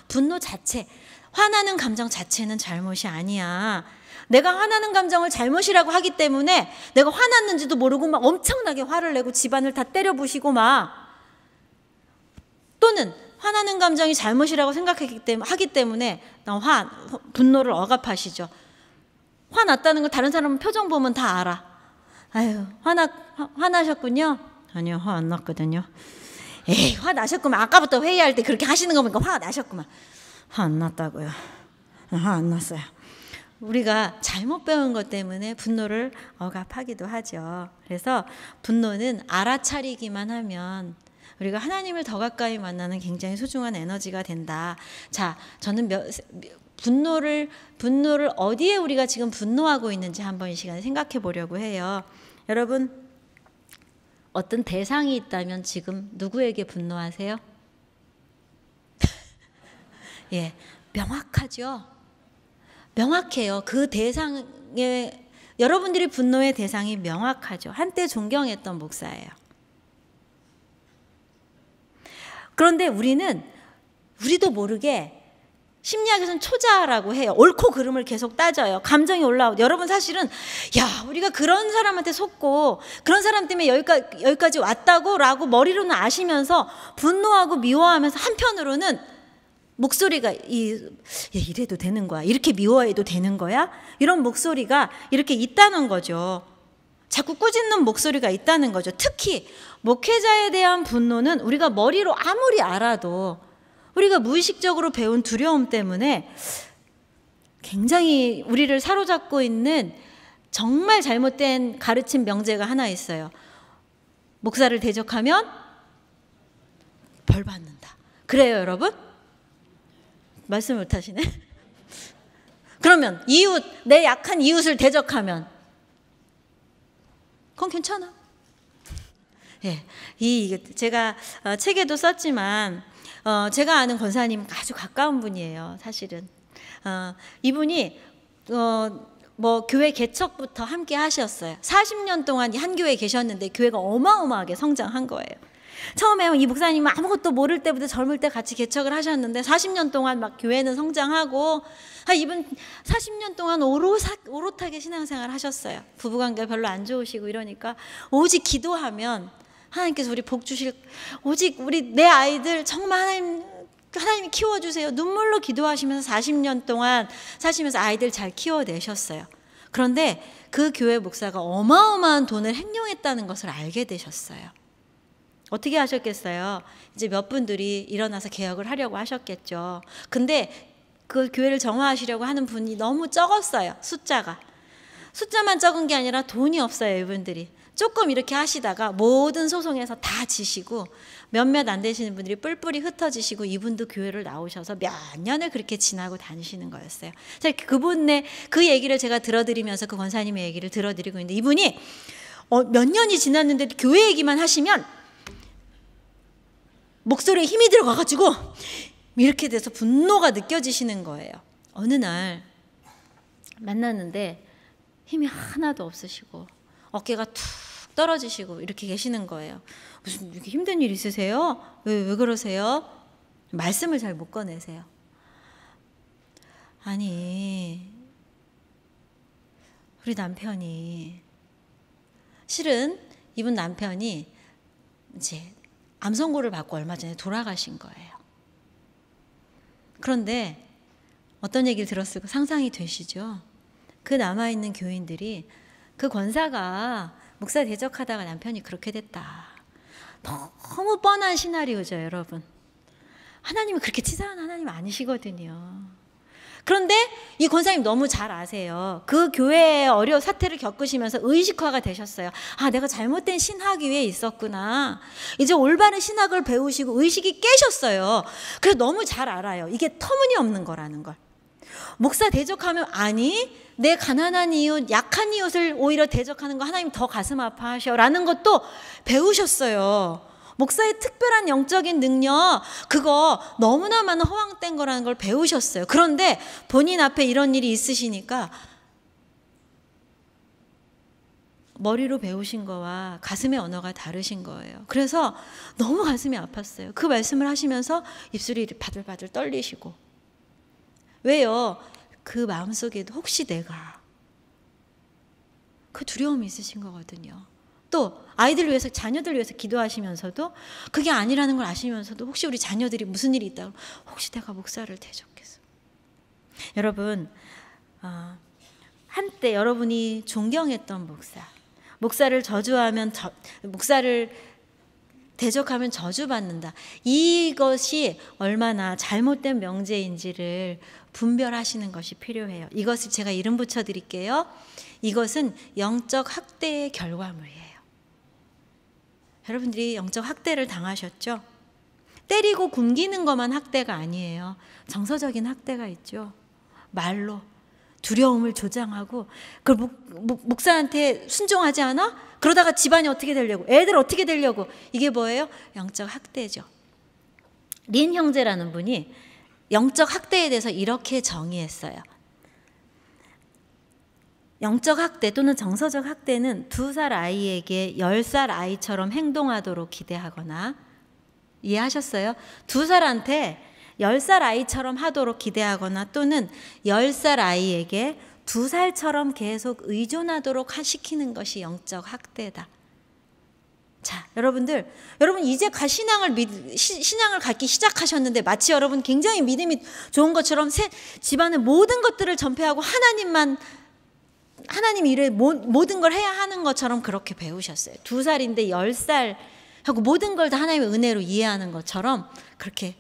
분노 자체, 화나는 감정 자체는 잘못이 아니야. 내가 화나는 감정을 잘못이라고 하기 때문에 내가 화났는지도 모르고 막 엄청나게 화를 내고 집안을 다 때려 부시고 또는 화나는 감정이 잘못이라고 하기 때문에 분노를 억압하시죠. 화났다는 걸 다른 사람은 표정 보면 다 알아. 아유, 화나셨군요? 아니요, 화 안 났거든요. 에이, 화 나셨구만. 아까부터 회의할 때 그렇게 하시는 거 보니까 화가 나셨구만. 화 안 났다고요. 화 안 났어요. 우리가 잘못 배운 것 때문에 분노를 억압하기도 하죠. 그래서 분노는 알아차리기만 하면 우리가 하나님을 더 가까이 만나는 굉장히 소중한 에너지가 된다. 자, 저는 분노를 어디에 우리가 지금 분노하고 있는지 한번 이 시간에 생각해 보려고 해요. 여러분, 어떤 대상이 있다면 지금 누구에게 분노하세요? 예, 명확하죠. 명확해요. 그 대상에, 여러분들이 분노의 대상이 명확하죠. 한때 존경했던 목사예요. 그런데 우리도 모르게 심리학에서는 초자라고 해요. 옳고 그름을 계속 따져요. 감정이 올라오고. 여러분 사실은 우리가 그런 사람한테 속고 그런 사람 때문에 여기까지 왔다고 라고 머리로는 아시면서 분노하고 미워하면서 한편으로는 목소리가 이래도 되는 거야? 이렇게 미워해도 되는 거야? 이런 목소리가 이렇게 있다는 거죠. 자꾸 꾸짖는 목소리가 있다는 거죠. 특히 목회자에 대한 분노는 우리가 머리로 아무리 알아도 우리가 무의식적으로 배운 두려움 때문에 굉장히 우리를 사로잡고 있는 정말 잘못된 가르침 명제가 하나 있어요. 목사를 대적하면 벌 받는다. 그래요, 여러분? 말씀 못 하시네. 그러면 이웃, 내 약한 이웃을 대적하면 그건 괜찮아. 예, 제가 책에도 썼지만 제가 아는 권사님 아주 가까운 분이에요. 사실은 이분이 뭐 교회 개척부터 함께 하셨어요. 40년 동안 한 교회에 계셨는데 교회가 어마어마하게 성장한 거예요. 처음에 이 목사님은 아무것도 모를 때부터 젊을 때 같이 개척을 하셨는데 40년 동안 막 교회는 성장하고 이분 40년 동안 오롯하게 신앙생활 하셨어요. 부부관계 별로 안 좋으시고 이러니까 오직 기도하면 하나님께서 우리 복 주실, 오직 우리 내 아이들 정말 하나님이 키워주세요. 눈물로 기도하시면서 40년 동안 사시면서 아이들 잘 키워내셨어요. 그런데 그 교회 목사가 어마어마한 돈을 횡령했다는 것을 알게 되셨어요. 어떻게 하셨겠어요? 이제 몇 분들이 일어나서 개혁을 하려고 하셨겠죠. 근데 그 교회를 정화하시려고 하는 분이 너무 적었어요. 숫자만 적은 게 아니라 돈이 없어요. 이분들이 조금 이렇게 하시다가 모든 소송에서 다 지시고 몇몇 안 되시는 분들이 뿔뿔이 흩어지시고 이분도 교회를 나오셔서 몇 년을 그렇게 지나고 다니시는 거였어요. 그분의 그 얘기를 제가 들어드리면서 그 권사님의 얘기를 들어드리고 있는데 이분이 몇 년이 지났는데 교회 얘기만 하시면 목소리에 힘이 들어가가지고 이렇게 돼서 분노가 느껴지시는 거예요. 어느 날 만났는데 힘이 하나도 없으시고 어깨가 툭 떨어지시고 이렇게 계시는 거예요. 무슨 이렇게 힘든 일 있으세요? 왜 그러세요? 말씀을 잘 못 꺼내세요. 아니, 우리 남편이 실은 이분 남편이 이제 암 선고를 받고 얼마 전에 돌아가신 거예요. 그런데 어떤 얘기를 들었을까 상상이 되시죠? 그 남아있는 교인들이 그 권사가 목사 대적하다가 남편이 그렇게 됐다. 너무 뻔한 시나리오죠, 여러분. 하나님은 그렇게 치사한 하나님 아니시거든요. 그런데 이 권사님 너무 잘 아세요. 그 교회의 사태를 겪으시면서 의식화가 되셨어요. 내가 잘못된 신학 위에 있었구나. 이제 올바른 신학을 배우시고 의식이 깨셨어요. 그래서 너무 잘 알아요. 이게 터무니없는 거라는 걸. 목사 대적하면 내 가난한 이웃, 약한 이웃을 오히려 대적하는 거 하나님 더 가슴 아파하셔라는 것도 배우셨어요. 목사의 특별한 영적인 능력, 그거 너무나 많은 허황된 거라는 걸 배우셨어요. 그런데 본인 앞에 이런 일이 있으시니까 머리로 배우신 거와 가슴의 언어가 다르신 거예요. 그래서 너무 가슴이 아팠어요. 그 말씀을 하시면서 입술이 바들바들 떨리시고. 왜요? 그 마음속에도 혹시 내가 그 두려움이 있으신 거거든요. 또 아이들 위해서, 자녀들 위해서 기도하시면서도 그게 아니라는 걸 아시면서도 혹시 우리 자녀들이 무슨 일이 있다고 혹시 내가 목사를 대적해서. 여러분, 한때 여러분이 존경했던 목사를 저주하면 목사를 대적하면 저주받는다. 이것이 얼마나 잘못된 명제인지를 분별하시는 것이 필요해요. 이것을 제가 이름 붙여드릴게요. 이것은 영적 학대의 결과물이에요. 여러분들이 영적 학대를 당하셨죠? 때리고 굶기는 것만 학대가 아니에요. 정서적인 학대가 있죠. 말로 두려움을 조장하고 그걸 목사한테 순종하지 않아? 그러다가 집안이 어떻게 되려고, 애들 어떻게 되려고. 이게 뭐예요? 영적 학대죠. 린 형제라는 분이 영적 학대에 대해서 이렇게 정의했어요. 영적 학대 또는 정서적 학대는 2살 아이에게 10살 아이처럼 행동하도록 기대하거나, 이해하셨어요? 2살한테 10살 아이처럼 하도록 기대하거나 또는 10살 아이에게 2살처럼 계속 의존하도록 시키는 것이 영적 학대다. 자, 여러분 이제 신앙을 갖기 시작하셨는데 마치 여러분 굉장히 믿음이 좋은 것처럼 집안의 모든 것들을 전폐하고 하나님만 하나님 일에 모든 걸 해야 하는 것처럼 그렇게 배우셨어요. 2살인데 10살 하고 모든 걸 다 하나님의 은혜로 이해하는 것처럼 그렇게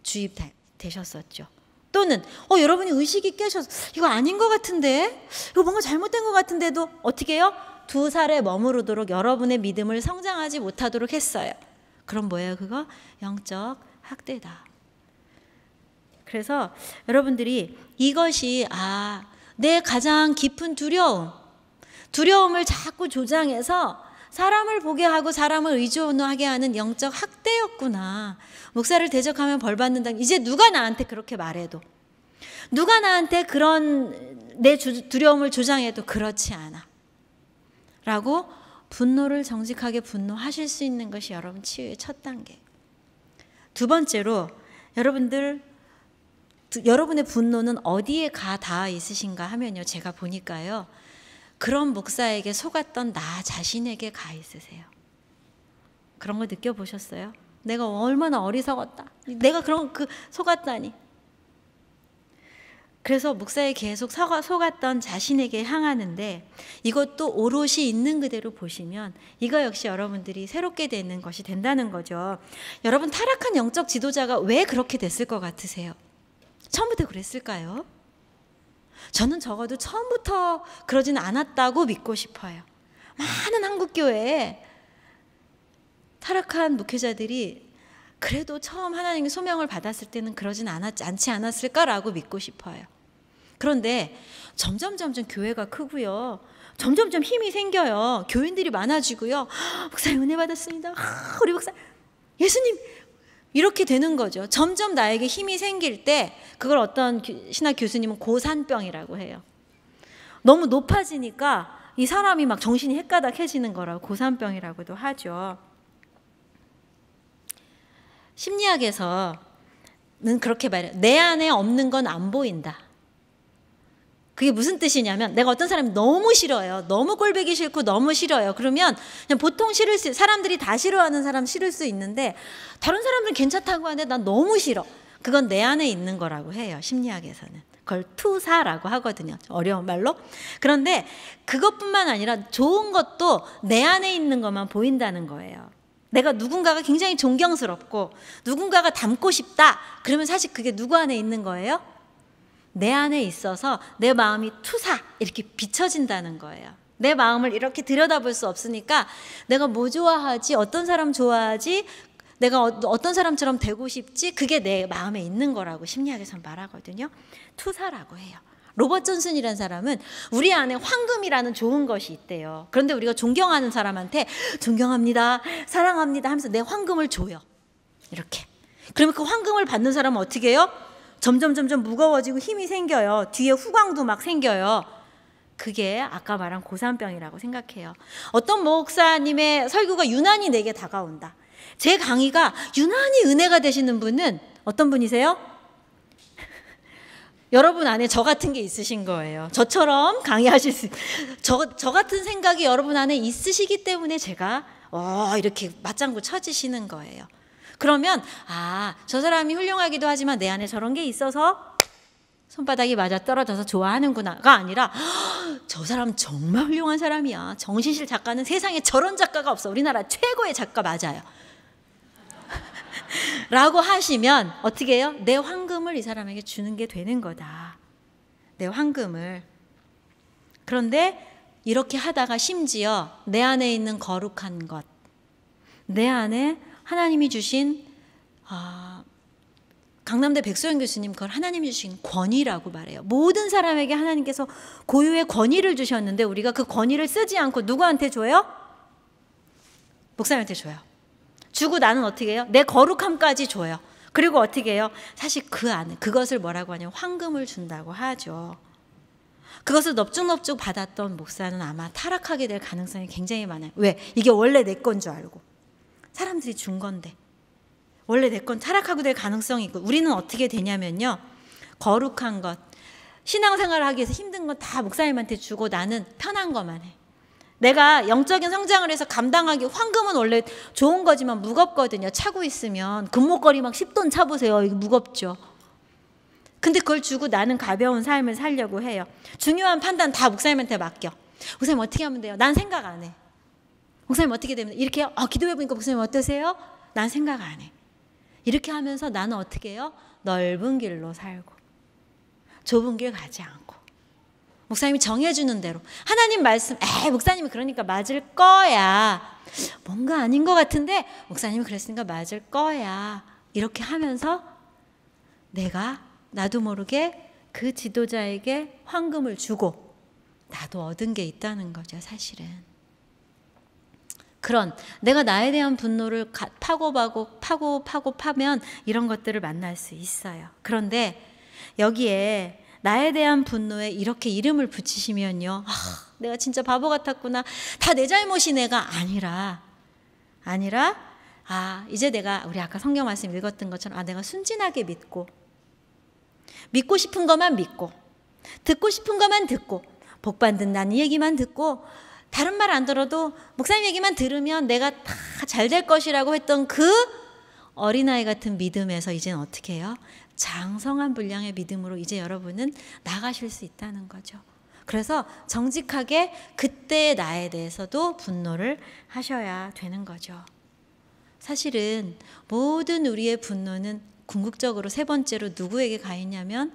주입되셨었죠. 또는 여러분이 의식이 깨셔서 이거 아닌 것 같은데, 이거 뭔가 잘못된 것 같은데도 어떻게 해요? 2살에 머무르도록 여러분의 믿음을 성장하지 못하도록 했어요. 그럼 뭐예요? 그거 영적 학대다. 그래서 여러분들이 이것이 내 가장 깊은 두려움을 자꾸 조장해서 사람을 보게 하고 사람을 의존하게 하는 영적 학대였구나. 목사를 대적하면 벌 받는다. 이제 누가 나한테 그렇게 말해도, 누가 나한테 그런 내 두려움을 조장해도 그렇지 않아 라고 분노를 정직하게 분노하실 수 있는 것이 여러분 치유의 첫 단계. 두 번째로, 여러분의 분노는 어디에 닿아 있으신가 하면요, 제가 보니까요, 그런 목사에게 속았던 나 자신에게 가 있으세요. 그런 거 느껴보셨어요? 내가 얼마나 어리석었다, 내가 속았다니. 그래서 목사에 계속 속았던 자신에게 향하는데, 이것도 오롯이 있는 그대로 보시면 이거 역시 여러분들이 새롭게 되는 것이 된다는 거죠. 여러분, 타락한 영적 지도자가 왜 그렇게 됐을 것 같으세요? 처음부터 그랬을까요? 저는 적어도 처음부터 그러진 않았다고 믿고 싶어요. 많은 한국교회에 타락한 목회자들이 그래도 처음 하나님의 소명을 받았을 때는 그러진 않지 않았을까라고 믿고 싶어요. 그런데 점점 교회가 크고요, 점점 힘이 생겨요. 교인들이 많아지고요. 목사님 은혜 받았습니다. 우리 목사 예수님, 이렇게 되는 거죠. 점점 나에게 힘이 생길 때 그걸 어떤 신학 교수님은 고산병이라고 해요. 너무 높아지니까 이 사람이 막 정신이 헷가닥해지는 거라고 고산병이라고도 하죠. 심리학에서는 그렇게 말해요. 내 안에 없는 건 안 보인다. 그게 무슨 뜻이냐면, 내가 어떤 사람이 너무 싫어요. 너무 꼴보기 싫고 너무 싫어요. 그러면 그냥 보통 사람들이 다 싫어하는 사람 싫을 수 있는데, 다른 사람들은 괜찮다고 하는데 난 너무 싫어. 그건 내 안에 있는 거라고 해요. 심리학에서는. 그걸 투사라고 하거든요. 어려운 말로. 그런데 그것뿐만 아니라 좋은 것도 내 안에 있는 것만 보인다는 거예요. 내가 누군가가 굉장히 존경스럽고 누군가가 닮고 싶다. 그러면 사실 그게 누구 안에 있는 거예요? 내 안에 있어서 내 마음이 투사 이렇게 비춰진다는 거예요. 내 마음을 이렇게 들여다볼 수 없으니까 내가 뭐 좋아하지, 어떤 사람 좋아하지, 내가 어떤 사람처럼 되고 싶지, 그게 내 마음에 있는 거라고 심리학에서는 말하거든요. 투사라고 해요. 로버트 존슨이라는 사람은 우리 안에 황금이라는 좋은 것이 있대요. 그런데 우리가 존경하는 사람한테 존경합니다, 사랑합니다 하면서 내 황금을 줘요. 이렇게. 그러면 그 황금을 받는 사람은 어떻게 해요? 점점 무거워지고 힘이 생겨요. 뒤에 후광도 막 생겨요. 그게 아까 말한 고산병이라고 생각해요. 어떤 목사님의 설교가 유난히 내게 다가온다. 제 강의가 유난히 은혜가 되시는 분은 어떤 분이세요? 여러분 안에 저 같은 게 있으신 거예요. 저처럼 강의하실 저 같은 생각이 여러분 안에 있으시기 때문에 제가 이렇게 맞장구 쳐지시는 거예요. 그러면 저 사람이 훌륭하기도 하지만 내 안에 저런 게 있어서 손바닥이 맞아 떨어져서 좋아하는구나가 아니라 저 사람 정말 훌륭한 사람이야. 정신실 작가는 세상에 저런 작가가 없어. 우리나라 최고의 작가 맞아요. 라고 하시면 어떻게 해요? 내 황금을 이 사람에게 주는 게 되는 거다. 내 황금을. 그런데 이렇게 하다가 심지어 내 안에 있는 거룩한 것, 내 안에 하나님이 주신 강남대 백소영 교수님 그걸 하나님이 주신 권위라고 말해요. 모든 사람에게 하나님께서 고유의 권위를 주셨는데 우리가 그 권위를 쓰지 않고 누구한테 줘요? 목사님한테 줘요. 주고 나는 어떻게 해요? 내 거룩함까지 줘요. 그리고 어떻게 해요? 사실 그 안에 그것을 뭐라고 하냐면 황금을 준다고 하죠. 그것을 넙죽넙죽 받았던 목사는 아마 타락하게 될 가능성이 굉장히 많아요. 왜? 이게 원래 내 건 줄 알고. 사람들이 준 건데 원래 내 건 타락하고 될 가능성이 있고, 우리는 어떻게 되냐면요, 거룩한 것, 신앙생활을 하기 위해서 힘든 건 다 목사님한테 주고 나는 편한 것만 해. 내가 영적인 성장을 해서 감당하기, 황금은 원래 좋은 거지만 무겁거든요. 차고 있으면 금목걸이 막 10돈 차보세요. 이거 무겁죠. 근데 그걸 주고 나는 가벼운 삶을 살려고 해요. 중요한 판단 다 목사님한테 맡겨. 목사님 어떻게 하면 돼요? 난 생각 안 해. 목사님 어떻게 되면 돼요? 이렇게 기도해보니까 목사님 어떠세요? 난 생각 안 해. 이렇게 하면서 나는 어떻게 해요? 넓은 길로 살고 좁은 길 가지 않고 목사님이 정해주는 대로 하나님 말씀 목사님이 그러니까 맞을 거야. 뭔가 아닌 것 같은데 목사님이 그랬으니까 맞을 거야. 이렇게 하면서 내가 나도 모르게 그 지도자에게 황금을 주고 나도 얻은 게 있다는 거죠. 사실은 그런 내가 나에 대한 분노를 파면 이런 것들을 만날 수 있어요. 그런데 여기에 나에 대한 분노에 이렇게 이름을 붙이시면요, 내가 진짜 바보 같았구나, 다 내 잘못이 내가 아니라 이제 내가 우리 아까 성경 말씀 읽었던 것처럼 내가 순진하게 믿고 싶은 것만 믿고 듣고 싶은 것만 듣고 복받는 난 이 얘기만 듣고 다른 말 안 들어도 목사님 얘기만 들으면 내가 다 잘 될 것이라고 했던 그 어린아이 같은 믿음에서 이제는 어떻게 해요? 장성한 분량의 믿음으로 이제 여러분은 나가실 수 있다는 거죠. 그래서 정직하게 그때의 나에 대해서도 분노를 하셔야 되는 거죠. 사실은 모든 우리의 분노는 궁극적으로 세 번째로 누구에게 가 있냐면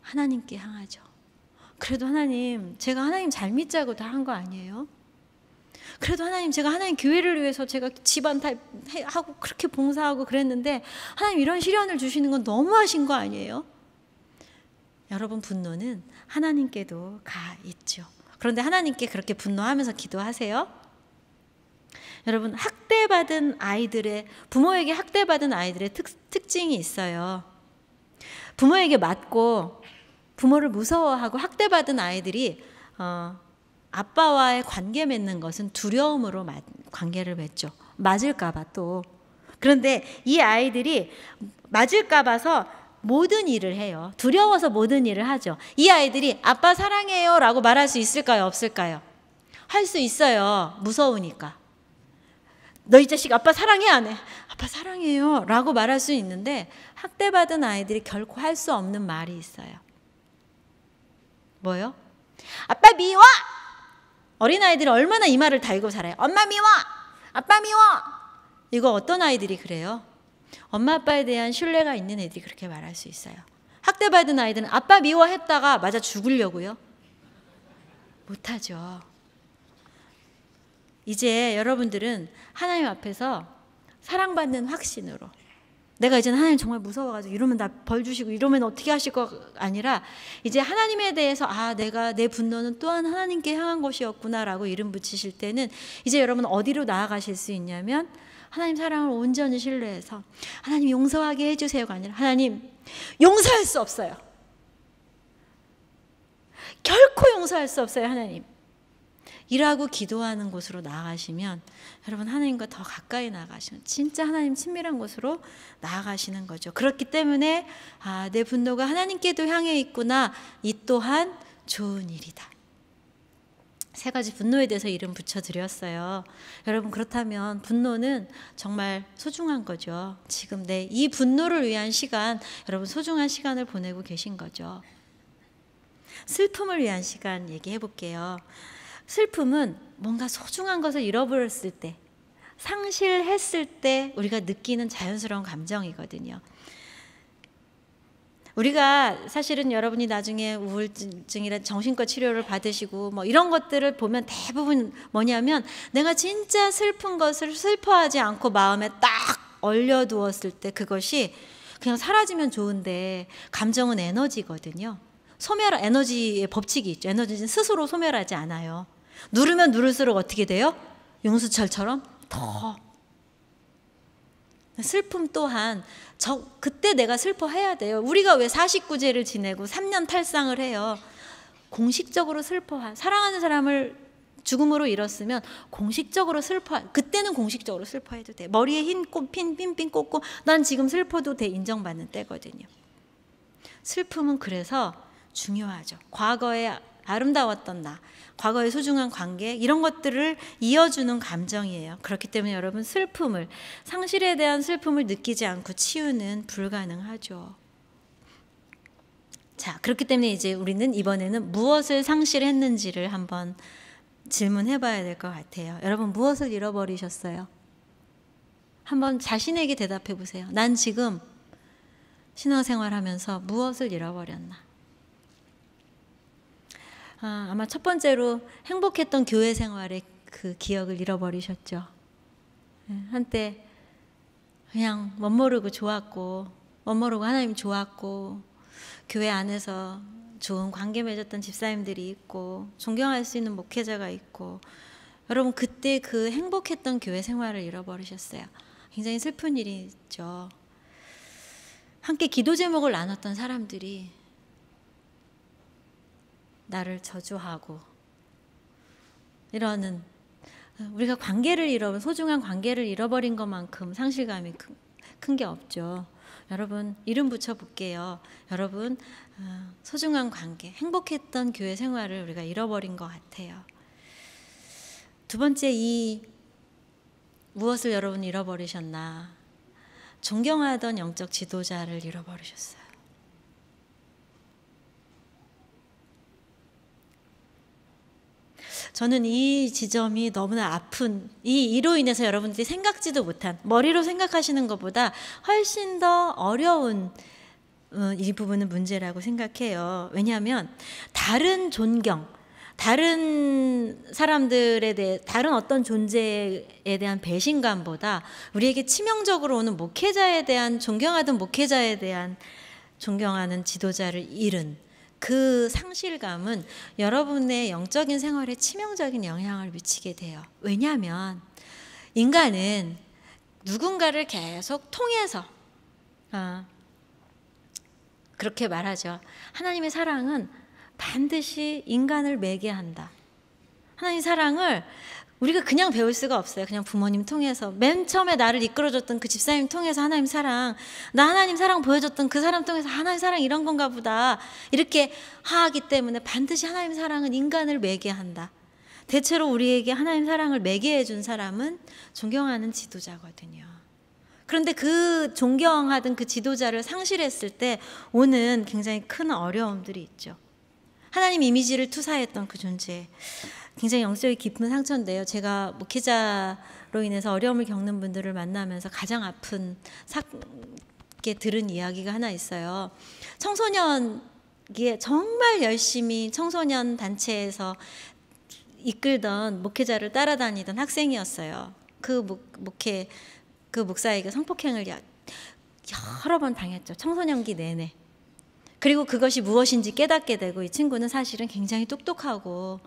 하나님께 향하죠. 그래도 하나님, 제가 하나님 잘 믿자고 다 한 거 아니에요? 그래도 하나님, 제가 하나님 교회를 위해서 제가 집안 다 하고 그렇게 봉사하고 그랬는데 하나님 이런 시련을 주시는 건 너무하신 거 아니에요? 여러분, 분노는 하나님께도 가 있죠. 그런데 하나님께 그렇게 분노하면서 기도하세요. 여러분, 부모에게 학대받은 아이들의 특징이 있어요. 부모에게 맞고 부모를 무서워하고 학대받은 아이들이 아빠와의 관계 맺는 것은 두려움으로 관계를 맺죠. 맞을까 봐 또. 그런데 이 아이들이 맞을까 봐서 모든 일을 해요. 두려워서 모든 일을 하죠. 이 아이들이 아빠 사랑해요 라고 말할 수 있을까요? 없을까요? 할 수 있어요. 무서우니까. 너 이 자식 아빠 사랑해 안 해? 아빠 사랑해요 라고 말할 수 있는데 학대받은 아이들이 결코 할 수 없는 말이 있어요. 뭐요? 아빠 미워! 어린아이들이 얼마나 이 말을 달고 살아요. 엄마 미워! 아빠 미워! 이거 어떤 아이들이 그래요? 엄마 아빠에 대한 신뢰가 있는 애들이 그렇게 말할 수 있어요. 학대받은 아이들은 아빠 미워했다가 맞아 죽으려고요? 못하죠. 이제 여러분들은 하나님 앞에서 사랑받는 확신으로 내가 이제는 하나님 정말 무서워가지고 이러면 나 벌 주시고 이러면 어떻게 하실 거 아니라 이제 하나님에 대해서 내가 내 분노는 또한 하나님께 향한 것이었구나라고 이름 붙이실 때는 이제 여러분 어디로 나아가실 수 있냐면 하나님 사랑을 온전히 신뢰해서 하나님 용서하게 해주세요가 아니라 하나님 용서할 수 없어요. 결코 용서할 수 없어요. 하나님. 이라고 기도하는 곳으로 나아가시면 여러분 하나님과 더 가까이 나아가시면 진짜 하나님 친밀한 곳으로 나아가시는 거죠. 그렇기 때문에 내 분노가 하나님께도 향해 있구나. 이 또한 좋은 일이다. 세 가지 분노에 대해서 이름 붙여드렸어요. 여러분 그렇다면 분노는 정말 소중한 거죠. 지금 이 분노를 위한 시간, 여러분 소중한 시간을 보내고 계신 거죠. 슬픔을 위한 시간 얘기해 볼게요. 슬픔은 뭔가 소중한 것을 잃어버렸을 때, 상실했을 때 우리가 느끼는 자연스러운 감정이거든요. 우리가 사실은 여러분이 나중에 우울증이나 정신과 치료를 받으시고 이런 것들을 보면 대부분 뭐냐면 내가 진짜 슬픈 것을 슬퍼하지 않고 마음에 딱 얼려두었을 때 그것이 그냥 사라지면 좋은데 감정은 에너지거든요. 에너지의 법칙이 있죠. 에너지는 스스로 소멸하지 않아요. 누르면 누를수록 어떻게 돼요? 용수철처럼 더. 슬픔 또한 그때 내가 슬퍼해야 돼요. 우리가 왜 49제를 지내고 3년 탈상을 해요? 공식적으로 사랑하는 사람을 죽음으로 잃었으면 공식적으로 그때는 공식적으로 슬퍼해도 돼. 머리에 핀 꽂고 난 지금 슬퍼도 돼 인정받는 때거든요. 슬픔은 그래서 중요하죠. 과거에 아름다웠던 과거의 소중한 관계 이런 것들을 이어주는 감정이에요. 그렇기 때문에 여러분 상실에 대한 슬픔을 느끼지 않고 치유는 불가능하죠. 자, 그렇기 때문에 이제 우리는 이번에는 무엇을 상실했는지를 한번 질문해 봐야 될 것 같아요. 여러분, 무엇을 잃어버리셨어요? 한번 자신에게 대답해 보세요. 난 지금 신앙생활 하면서 무엇을 잃어버렸나? 아마 첫 번째로 행복했던 교회 생활의 그 기억을 잃어버리셨죠. 한때 그냥 멋모르고 좋았고, 멋모르고 하나님 좋았고, 교회 안에서 좋은 관계 맺었던 집사님들이 있고, 존경할 수 있는 목회자가 있고, 여러분 그때 그 행복했던 교회 생활을 잃어버리셨어요. 굉장히 슬픈 일이죠. 함께 기도 제목을 나눴던 사람들이 나를 저주하고 이러는, 우리가 관계를 잃어버린, 소중한 관계를 잃어버린 것만큼 상실감이 큰 게 없죠. 여러분, 이름 붙여 볼게요. 여러분, 소중한 관계, 행복했던 교회 생활을 우리가 잃어버린 것 같아요. 두 번째, 이 무엇을 여러분 잃어버리셨나? 존경하던 영적 지도자를 잃어버리셨어요. 저는 이 지점이 너무나 아픈, 이로 인해서 여러분들이 생각지도 못한, 머리로 생각하시는 것보다 훨씬 더 어려운 이 부분은 문제라고 생각해요. 왜냐하면 다른 존경, 다른 사람들에 대해, 다른 어떤 존재에 대한 배신감보다 우리에게 치명적으로 오는 목회자에 대한, 존경하던 목회자에 대한 존경하는 지도자를 잃은 그 상실감은 여러분의 영적인 생활에 치명적인 영향을 미치게 돼요. 왜냐하면 인간은 누군가를 계속 통해서, 그렇게 말하죠. 하나님의 사랑은 반드시 인간을 매게 한다. 하나님의 사랑을 우리가 그냥 배울 수가 없어요. 그냥 부모님 통해서, 맨 처음에 나를 이끌어줬던 그 집사님 통해서 하나님 사랑, 나 하나님 사랑 보여줬던 그 사람 통해서 하나님 사랑 이런 건가 보다, 이렇게 하기 때문에 반드시 하나님 사랑은 인간을 매게 한다. 대체로 우리에게 하나님 사랑을 매게 해준 사람은 존경하는 지도자거든요. 그런데 그 존경하던 그 지도자를 상실했을 때 오는 굉장히 큰 어려움들이 있죠. 하나님 이미지를 투사했던 그 존재, 굉장히 영적이 깊은 상처인데요. 제가 목회자로 인해서 어려움을 겪는 분들을 만나면서 가장 아프게 들은 이야기가 하나 있어요. 청소년기에 정말 열심히 청소년 단체에서 이끌던 목회자를 따라다니던 학생이었어요. 그 목사에게 성폭행을 여러 번 당했죠. 청소년기 내내. 그리고 그것이 무엇인지 깨닫게 되고, 이 친구는 사실은 굉장히 똑똑하고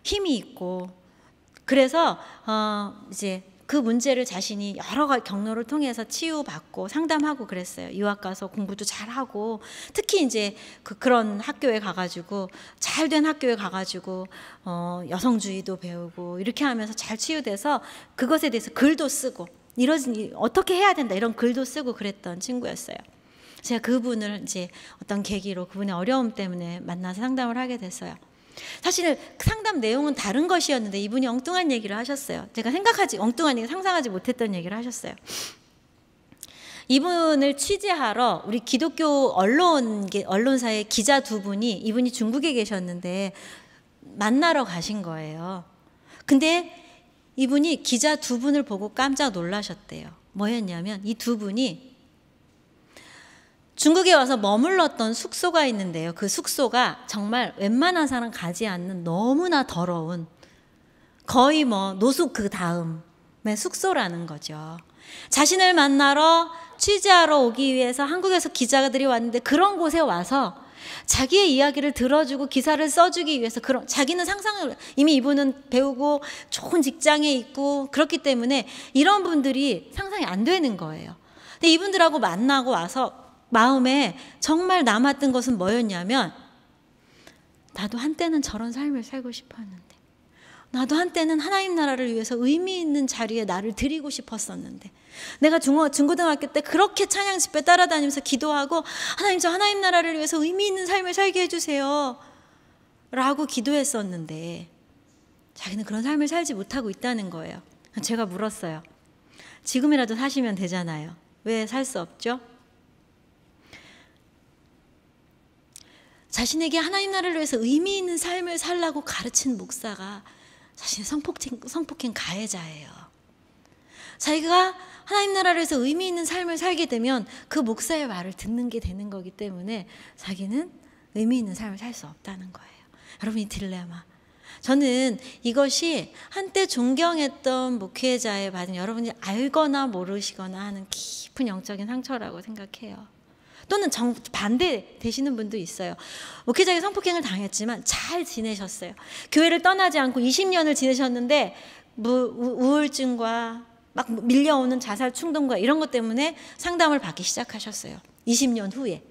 힘이 있고, 그래서 이제 그 문제를 자신이 여러 경로를 통해서 치유받고 상담하고 그랬어요. 유학 가서 공부도 잘하고, 특히 이제 그런 학교에 가가지고, 잘된 학교에 가가지고 여성주의도 배우고 이렇게 하면서 잘 치유돼서 그것에 대해서 글도 쓰고, 어떻게 해야 된다 이런 글도 쓰고 그랬던 친구였어요. 제가 그분을 이제 어떤 계기로 그분의 어려움 때문에 만나서 상담을 하게 됐어요. 사실 상담 내용은 다른 것이었는데 이분이 엉뚱한 얘기를 하셨어요. 제가 엉뚱한 얘기, 상상하지 못했던 얘기를 하셨어요. 이분을 취재하러 우리 기독교 언론사의 기자 두 분이, 이분이 중국에 계셨는데 만나러 가신 거예요. 근데 이분이 기자 두 분을 보고 깜짝 놀라셨대요. 뭐였냐면 이 두 분이 중국에 와서 머물렀던 숙소가 있는데요. 그 숙소가 정말 웬만한 사람 가지 않는 너무나 더러운, 거의 노숙 그 다음의 숙소라는 거죠. 자신을 만나러 취재하러 오기 위해서 한국에서 기자들이 왔는데 그런 곳에 와서 자기의 이야기를 들어주고 기사를 써주기 위해서, 자기는 상상을, 이미 이분은 배우고 좋은 직장에 있고 그렇기 때문에 이런 분들이 상상이 안 되는 거예요. 근데 이분들하고 만나고 와서 마음에 정말 남았던 것은 뭐였냐면, 나도 한때는 저런 삶을 살고 싶었는데, 나도 한때는 하나님 나라를 위해서 의미 있는 자리에 나를 드리고 싶었었는데, 내가 중고등학교 때 그렇게 찬양 집회 따라다니면서 기도하고, 하나님, 저 하나님 나라를 위해서 의미 있는 삶을 살게 해주세요 라고 기도했었는데 자기는 그런 삶을 살지 못하고 있다는 거예요. 제가 물었어요. 지금이라도 사시면 되잖아요. 왜 살 수 없죠? 자신에게 하나님 나라를 위해서 의미 있는 삶을 살라고 가르친 목사가 자신의 성폭행 가해자예요. 자기가 하나님 나라를 위해서 의미 있는 삶을 살게 되면 그 목사의 말을 듣는 게 되는 거기 때문에 자기는 의미 있는 삶을 살 수 없다는 거예요. 여러분, 이 딜레마. 저는 이것이 한때 존경했던 목회자의 받은, 여러분이 알거나 모르시거나 하는 깊은 영적인 상처라고 생각해요. 또는 반대 되시는 분도 있어요. 목회자에게 성폭행을 당했지만 잘 지내셨어요. 교회를 떠나지 않고 20년을 지내셨는데 우울증과 막 밀려오는 자살 충동과 이런 것 때문에 상담을 받기 시작하셨어요. 20년 후에.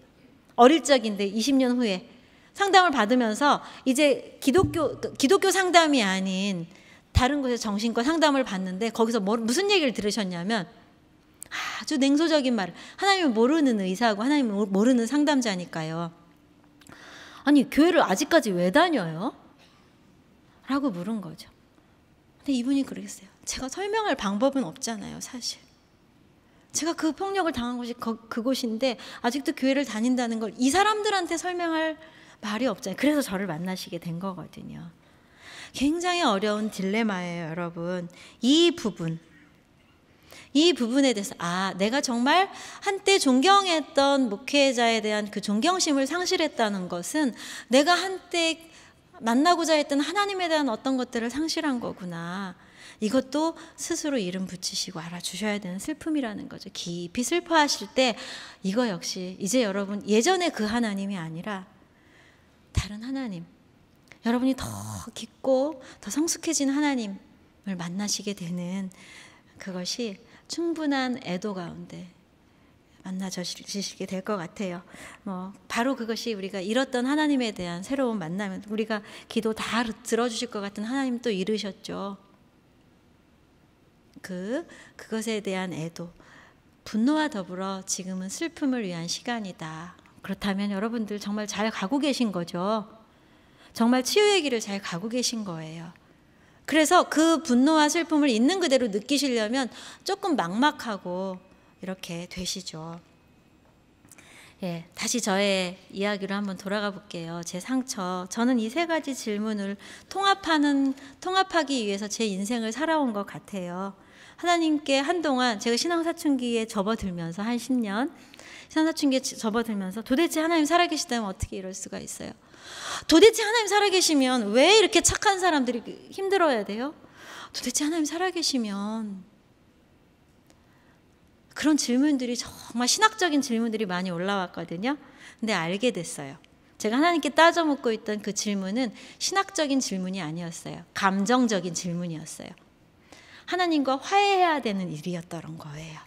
어릴 적인데 20년 후에 상담을 받으면서 이제 기독교 상담이 아닌 다른 곳에서 정신과 상담을 받는데 거기서 무슨 얘기를 들으셨냐면 아주 냉소적인 말을, 하나님을 모르는 의사하고 하나님을 모르는 상담자니까요. 아니, 교회를 아직까지 왜 다녀요? 라고 물은 거죠. 근데 이분이 그러겠어요. 제가 설명할 방법은 없잖아요, 사실. 제가 그 폭력을 당한 곳이 그곳인데 아직도 교회를 다닌다는 걸 이 사람들한테 설명할 말이 없잖아요. 그래서 저를 만나시게 된 거거든요. 굉장히 어려운 딜레마예요, 여러분. 이 부분에 대해서 내가 정말 한때 존경했던 목회자에 대한 그 존경심을 상실했다는 것은 내가 한때 만나고자 했던 하나님에 대한 어떤 것들을 상실한 거구나. 이것도 스스로 이름 붙이시고 알아주셔야 되는 슬픔이라는 거죠. 깊이 슬퍼하실 때 이거 역시 이제 여러분 예전에 그 하나님이 아니라 다른 하나님, 여러분이 더 깊고 더 성숙해진 하나님을 만나시게 되는 그것이 충분한 애도 가운데 만나주시게 될 것 같아요. 바로 그것이 우리가 잃었던 하나님에 대한 새로운 만남, 우리가 기도 다 들어주실 것 같은 하나님 또 이루셨죠. 그것에 대한 애도, 분노와 더불어 지금은 슬픔을 위한 시간이다. 그렇다면 여러분들 정말 잘 가고 계신 거죠. 정말 치유의 길을 잘 가고 계신 거예요. 그래서 그 분노와 슬픔을 있는 그대로 느끼시려면 조금 막막하고 이렇게 되시죠. 다시 저의 이야기로 한번 돌아가 볼게요. 제 상처. 저는 이 세 가지 질문을 통합하기 위해서 제 인생을 살아온 것 같아요. 하나님께 한동안 제가 신앙사춘기에 접어들면서 한 10년 신앙사춘기에 접어들면서 도대체 하나님 살아계시다면 어떻게 이럴 수가 있어요? 도대체 하나님 살아계시면 왜 이렇게 착한 사람들이 힘들어야 돼요? 도대체 하나님 살아계시면, 그런 질문들이 정말 신학적인 질문들이 많이 올라왔거든요. 근데 알게 됐어요. 제가 하나님께 따져 묻고 있던 그 질문은 신학적인 질문이 아니었어요. 감정적인 질문이었어요. 하나님과 화해해야 되는 일이었던 거예요.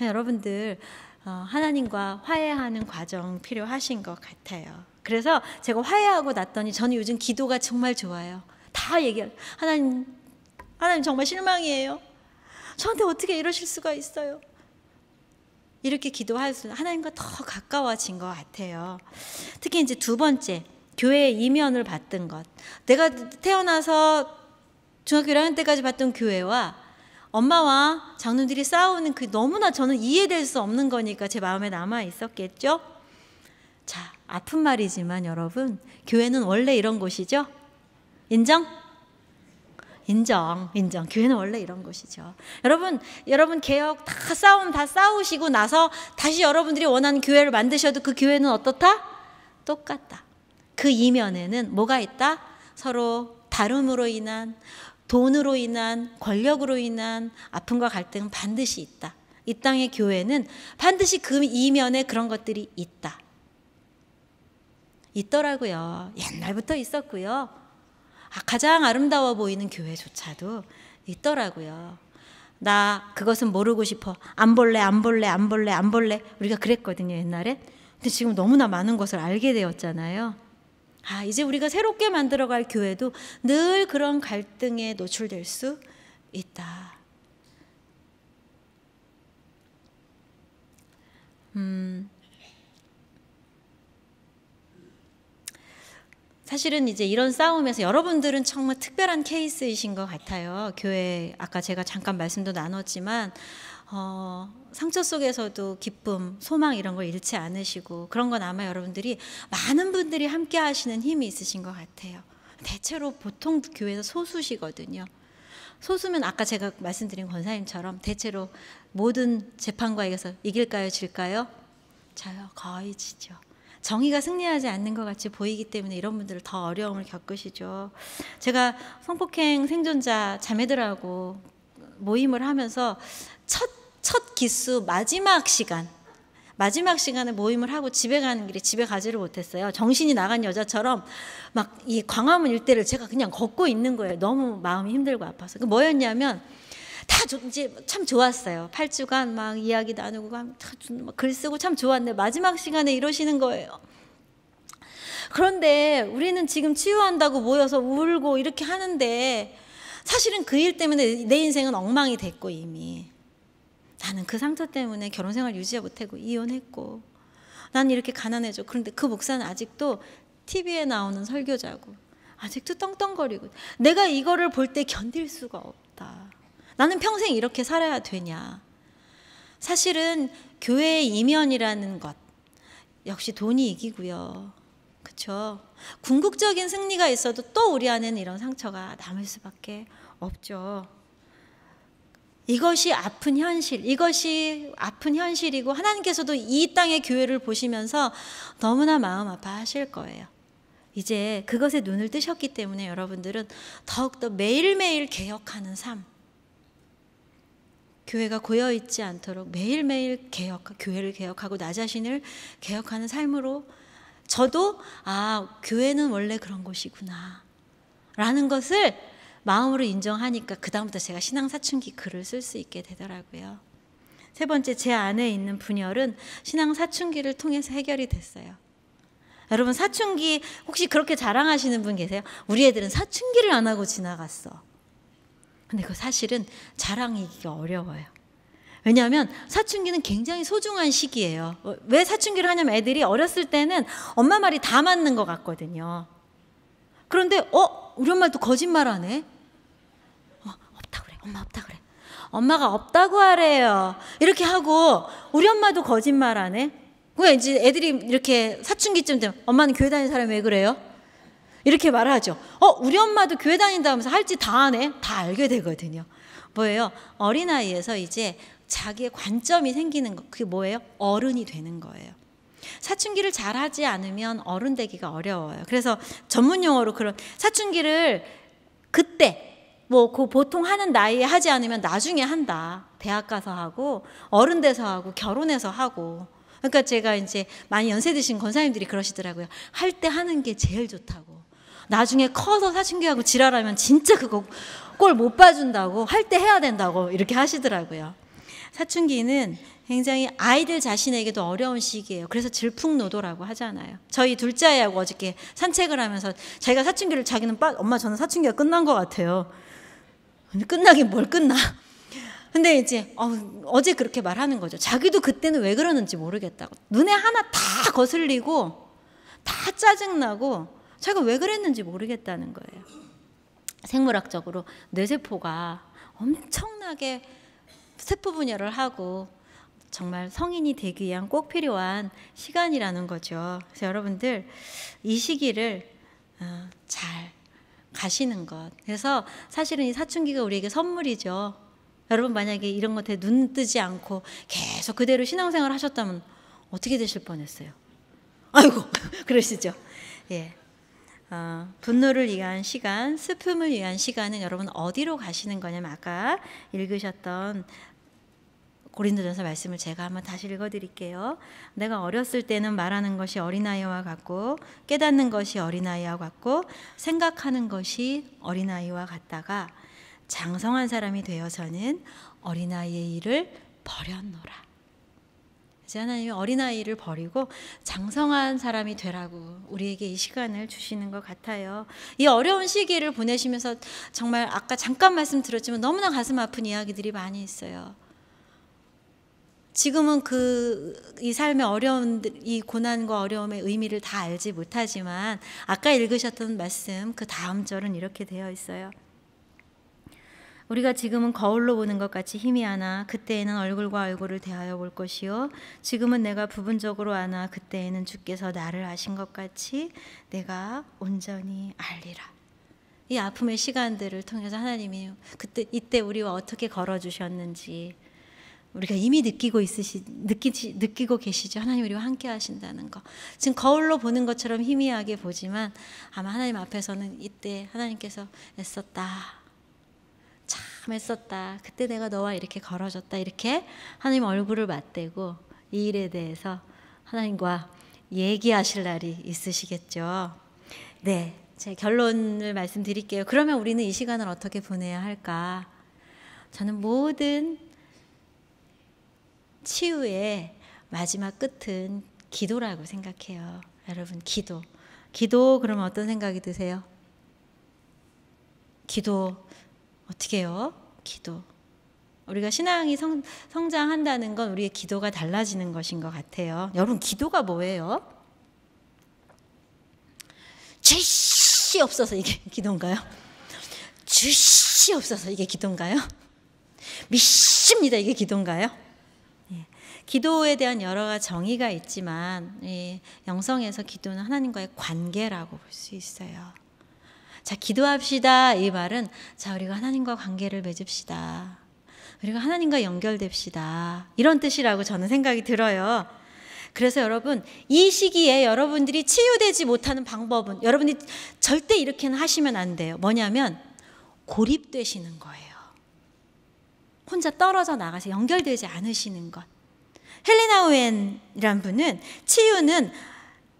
여러분들 하나님과 화해하는 과정 필요하신 것 같아요. 그래서 제가 화해하고 났더니 저는 요즘 기도가 정말 좋아요. 다 얘기해요. 하나님 정말 실망이에요. 저한테 어떻게 이러실 수가 있어요? 이렇게 기도할 수, 하나님과 더 가까워진 것 같아요. 특히 이제 두 번째, 교회의 이면을 봤던 것. 내가 태어나서 중학교 1학년 때까지 봤던 교회와 엄마와 장로들이 싸우는 그 너무나 저는 이해될 수 없는 거니까 제 마음에 남아 있었겠죠. 자, 아픈 말이지만 여러분, 교회는 원래 이런 곳이죠. 인정. 교회는 원래 이런 곳이죠. 여러분 개혁 다 싸우시고 나서 다시 여러분들이 원하는 교회를 만드셔도 그 교회는 어떻다? 똑같다. 그 이면에는 뭐가 있다? 서로 다름으로 인한, 돈으로 인한, 권력으로 인한 아픔과 갈등은 반드시 있다. 이 땅의 교회는 반드시 그 이면에 그런 것들이 있더라고요. 옛날부터 있었고요. 가장 아름다워 보이는 교회조차도 있더라고요. 나 그것은 모르고 싶어. 안 볼래. 우리가 그랬거든요, 옛날에. 근데 지금 너무나 많은 것을 알게 되었잖아요. 이제 우리가 새롭게 만들어갈 교회도 늘 그런 갈등에 노출될 수 있다. 사실은 이제 이런 싸움에서 여러분들은 정말 특별한 케이스이신 것 같아요. 교회, 아까 제가 잠깐 말씀도 나눴지만 상처 속에서도 기쁨, 소망 이런 걸 잃지 않으시고, 그런 건 아마 여러분들이 많은 분들이 함께 하시는 힘이 있으신 것 같아요. 대체로 보통 교회에서 소수시거든요. 소수면 아까 제가 말씀드린 권사님처럼 대체로 모든 재판과에서 이길까요, 질까요? 저요, 거의 지죠. 정의가 승리하지 않는 것 같이 보이기 때문에 이런 분들은 더 어려움을 겪으시죠. 제가 성폭행 생존자 자매들하고 모임을 하면서 첫 기수 마지막 시간에 모임을 하고 집에 가는 길에 집에 가지를 못했어요. 정신이 나간 여자처럼 막 이 광화문 일대를 제가 그냥 걷고 있는 거예요. 너무 마음이 힘들고 아파서. 그 뭐였냐면 다 이제 참 좋았어요. 8주간 막 이야기 나누고 막 글 쓰고 참 좋았는데 마지막 시간에 이러시는 거예요. 그런데 우리는 지금 치유한다고 모여서 울고 이렇게 하는데 사실은 그 일 때문에 내 인생은 엉망이 됐고, 이미 나는 그 상처 때문에 결혼 생활 유지 못하고 이혼했고, 나는 이렇게 가난해져. 그런데 그 목사는 아직도 TV에 나오는 설교자고 아직도 떵떵거리고, 내가 이거를 볼 때 견딜 수가 없다. 나는 평생 이렇게 살아야 되냐. 사실은 교회의 이면이라는 것 역시 돈이 이기고요. 그렇죠? 궁극적인 승리가 있어도 또 우리 안에는 이런 상처가 남을 수밖에 없죠. 이것이 아픈 현실이고 하나님께서도 이 땅의 교회를 보시면서 너무나 마음 아파하실 거예요. 이제 그것에 눈을 뜨셨기 때문에 여러분들은 더욱더 매일매일 개혁하는 삶, 교회가 고여있지 않도록 매일매일 교회를 개혁하고 나 자신을 개혁하는 삶으로, 저도 교회는 원래 그런 곳이구나 라는 것을 마음으로 인정하니까 그 다음부터 제가 신앙사춘기 글을 쓸 수 있게 되더라고요. 세 번째, 제 안에 있는 분열은 신앙사춘기를 통해서 해결이 됐어요. 여러분, 사춘기 혹시 그렇게 자랑하시는 분 계세요? 우리 애들은 사춘기를 안 하고 지나갔어. 근데 그 사실은 자랑이기가 어려워요. 왜냐하면 사춘기는 굉장히 소중한 시기예요. 왜 사춘기를 하냐면 애들이 어렸을 때는 엄마 말이 다 맞는 것 같거든요. 그런데 우리 엄마도 거짓말하네. 없다 그래. 엄마 없다 그래. 엄마가 없다고 하래요. 이렇게 하고 우리 엄마도 거짓말하네. 왜 이제 애들이 이렇게 사춘기쯤 되면 엄마는 교회 다니는 사람이 왜 그래요? 이렇게 말하죠. 우리 엄마도 교회 다닌다 하면서 할 짓 다 하네. 다 알게 되거든요. 뭐예요? 어린아이에서 이제 자기의 관점이 생기는 거. 그게 뭐예요? 어른이 되는 거예요. 사춘기를 잘하지 않으면 어른 되기가 어려워요. 그래서 전문 용어로 그런 사춘기를 그때 그 보통 하는 나이에 하지 않으면 나중에 한다. 대학 가서 하고 어른 돼서 하고 결혼해서 하고. 그러니까 제가 이제 많이 연세 드신 권사님들이 그러시더라고요. 할 때 하는 게 제일 좋다고. 나중에 커서 사춘기하고 지랄하면 진짜 그거 꼴 못 봐준다고, 할 때 해야 된다고 이렇게 하시더라고요. 사춘기는 굉장히 아이들 자신에게도 어려운 시기예요. 그래서 질풍노도라고 하잖아요. 저희 둘째 아이하고 어저께 산책을 하면서 자기가 사춘기를, 자기는 엄마 저는 사춘기가 끝난 것 같아요. 끝나긴 뭘 끝나. 근데 이제 어제 그렇게 말하는 거죠. 자기도 그때는 왜 그러는지 모르겠다고. 눈에 하나 다 거슬리고 다 짜증나고 자기가 왜 그랬는지 모르겠다는 거예요. 생물학적으로 뇌세포가 엄청나게 세포 분열을 하고 정말 성인이 되기 위한 꼭 필요한 시간이라는 거죠. 그래서 여러분들 이 시기를 잘 가시는 것. 그래서 사실은 이 사춘기가 우리에게 선물이죠. 여러분 만약에 이런 것에 눈 뜨지 않고 계속 그대로 신앙생활 하셨다면 어떻게 되실 뻔했어요? 아이고 그러시죠. 예. 분노를 위한 시간, 슬픔을 위한 시간은 여러분 어디로 가시는 거냐면 아까 읽으셨던 고린도전서 말씀을 제가 한번 다시 읽어드릴게요. 내가 어렸을 때는 말하는 것이 어린아이와 같고 깨닫는 것이 어린아이와 같고 생각하는 것이 어린아이와 같다가 장성한 사람이 되어서는 어린아이의 일을 버렸노라. 이제 하나님이 어린아이를 버리고 장성한 사람이 되라고 우리에게 이 시간을 주시는 것 같아요. 이 어려운 시기를 보내시면서 정말 아까 잠깐 말씀드렸지만 너무나 가슴 아픈 이야기들이 많이 있어요. 지금은 이 삶의 어려운, 이 고난과 어려움의 의미를 다 알지 못하지만 아까 읽으셨던 말씀 그 다음 절은 이렇게 되어 있어요. 우리가 지금은 거울로 보는 것 같이 희미하나 그때에는 얼굴과 얼굴을 대하여 볼 것이요 지금은 내가 부분적으로 아나 그때에는 주께서 나를 아신 것 같이 내가 온전히 알리라. 이 아픔의 시간들을 통해서 하나님이 이때 우리와 어떻게 걸어주셨는지 우리가 이미 느끼고 계시죠. 하나님 우리와 함께 하신다는 거. 지금 거울로 보는 것처럼 희미하게 보지만 아마 하나님 앞에서는 이때 하나님께서 애썼다. 참 애썼다. 그때 내가 너와 이렇게 걸어줬다. 이렇게 하나님 얼굴을 맞대고 이 일에 대해서 하나님과 얘기하실 날이 있으시겠죠. 네, 제 결론을 말씀드릴게요. 그러면 우리는 이 시간을 어떻게 보내야 할까? 저는 모든 치유의 마지막 끝은 기도라고 생각해요. 여러분, 기도 그러면 어떤 생각이 드세요? 기도 어떻게 해요? 기도. 우리가 신앙이 성장한다는 건 우리의 기도가 달라지는 것인 것 같아요. 여러분, 기도가 뭐예요? 죄시 없어서 이게 기도인가요? 주시 없어서 이게 기도인가요? 믿습니다 이게 기도인가요? 예. 기도에 대한 여러 가지 정의가 있지만 영성에서 기도는 하나님과의 관계라고 볼 수 있어요. 자, 기도합시다 이 말은 자 우리가 하나님과 관계를 맺읍시다. 우리가 하나님과 연결됩시다. 이런 뜻이라고 저는 생각이 들어요. 그래서 여러분 이 시기에 여러분들이 치유되지 못하는 방법은 여러분이 절대 이렇게는 하시면 안 돼요. 뭐냐면 고립되시는 거예요. 혼자 떨어져 나가서 연결되지 않으시는 것. 헬레나 오웬이란 분은 치유는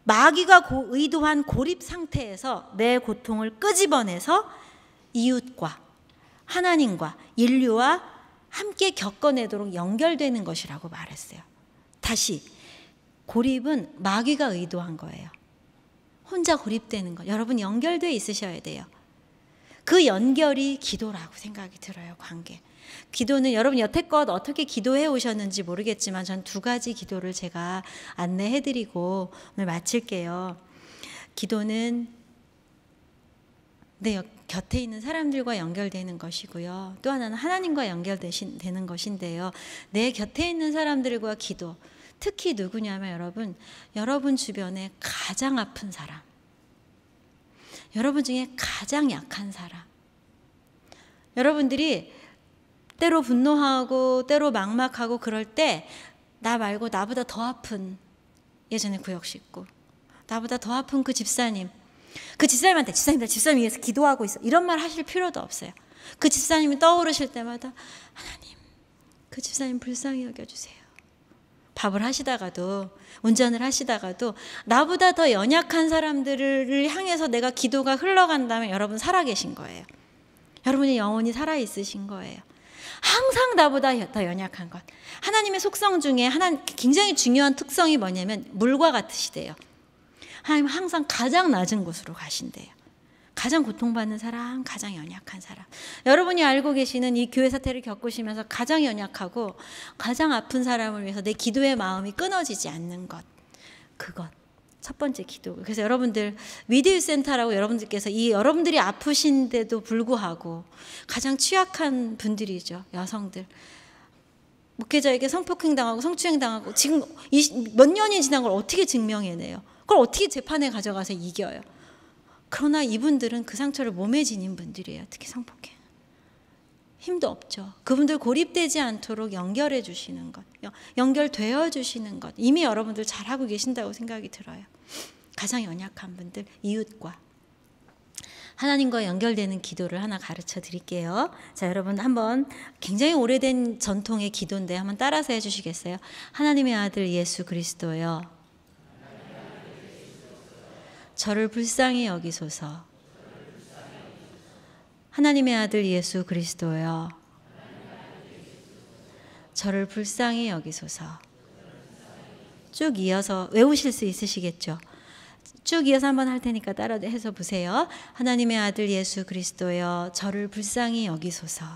마귀가 의도한 고립 상태에서 내 고통을 끄집어내서 이웃과 하나님과 인류와 함께 겪어내도록 연결되는 것이라고 말했어요. 다시 고립은 마귀가 의도한 거예요. 혼자 고립되는 것. 여러분 연결되어 있으셔야 돼요. 그 연결이 기도라고 생각이 들어요. 관계. 기도는 여러분 여태껏 어떻게 기도해 오셨는지 모르겠지만 전 두 가지 기도를 제가 안내해드리고 오늘 마칠게요. 기도는 내 곁에 있는 사람들과 연결되는 것이고요. 또 하나는 하나님과 연결되는 것인데요. 내 곁에 있는 사람들과 기도. 특히 누구냐면 여러분 주변에 가장 아픈 사람. 여러분 중에 가장 약한 사람. 여러분들이 때로 분노하고 때로 막막하고 그럴 때 나 말고 나보다 더 아픈 예전에 구역 식구 나보다 더 아픈 그 집사님한테 집사님 위해서 기도하고 있어 이런 말 하실 필요도 없어요. 그 집사님이 떠오르실 때마다 하나님 그 집사님 불쌍히 여겨주세요. 밥을 하시다가도 운전을 하시다가도 나보다 더 연약한 사람들을 향해서 내가 기도가 흘러간다면 여러분 살아계신 거예요. 여러분의 영혼이 살아있으신 거예요. 항상 나보다 더 연약한 것. 하나님의 속성 중에 굉장히 중요한 특성이 뭐냐면 물과 같으시대요. 하나님 항상 가장 낮은 곳으로 가신대요. 가장 고통받는 사람, 가장 연약한 사람. 여러분이 알고 계시는 이 교회 사태를 겪으시면서 가장 연약하고 가장 아픈 사람을 위해서 내 기도의 마음이 끊어지지 않는 것. 그것. 첫 번째 기도. 그래서 여러분들 위드유 센터라고 여러분들께서 여러분들이 아프신데도 불구하고 가장 취약한 분들이죠. 여성들. 목회자에게 성폭행 당하고 성추행 당하고 지금 몇 년이 지난 걸 어떻게 증명해내요? 그걸 어떻게 재판에 가져가서 이겨요? 그러나 이분들은 그 상처를 몸에 지닌 분들이에요. 특히 성폭행. 힘도 없죠. 그분들 고립되지 않도록 연결해 주시는 것, 연결되어 주시는 것 이미 여러분들 잘하고 계신다고 생각이 들어요. 가장 연약한 분들, 이웃과 하나님과 연결되는 기도를 하나 가르쳐 드릴게요. 자, 여러분 한번 굉장히 오래된 전통의 기도인데 한번 따라서 해주시겠어요? 하나님의 아들 예수 그리스도여 저를 불쌍히 여기소서. 하나님의 아들 예수 그리스도여 저를 불쌍히 여기소서. 쭉 이어서 외우실 수 있으시겠죠? 쭉 이어서 한번 할 테니까 따라 해서 보세요. 하나님의 아들 예수 그리스도여 저를 불쌍히 여기소서.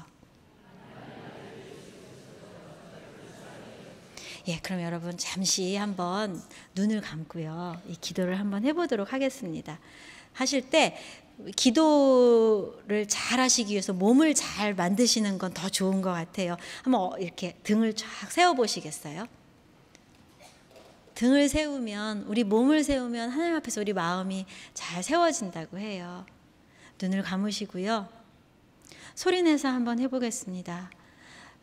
예, 그럼 여러분 잠시 한번 눈을 감고요. 이 기도를 한번 해보도록 하겠습니다. 하실 때 기도를 잘 하시기 위해서 몸을 잘 만드시는 건 더 좋은 것 같아요. 한번 이렇게 등을 쫙 세워 보시겠어요? 등을 세우면, 우리 몸을 세우면 하나님 앞에서 우리 마음이 잘 세워진다고 해요. 눈을 감으시고요. 소리내서 한번 해보겠습니다.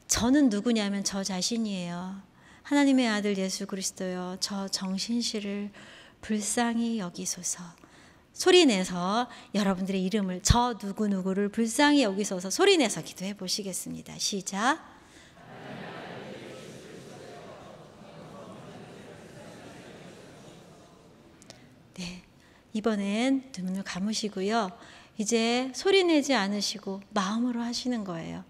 저는 누구냐면 저 자신이에요. 하나님의 아들 예수 그리스도요, 저 정신씨를 불쌍히 여기소서. 소리내서 여러분들의 이름을, 저 누구누구를 불쌍히 여기소서 소리내서 기도해 보시겠습니다. 시작. 네, 이번엔 눈을 감으시고요. 이제 소리내지 않으시고 마음으로 하시는 거예요.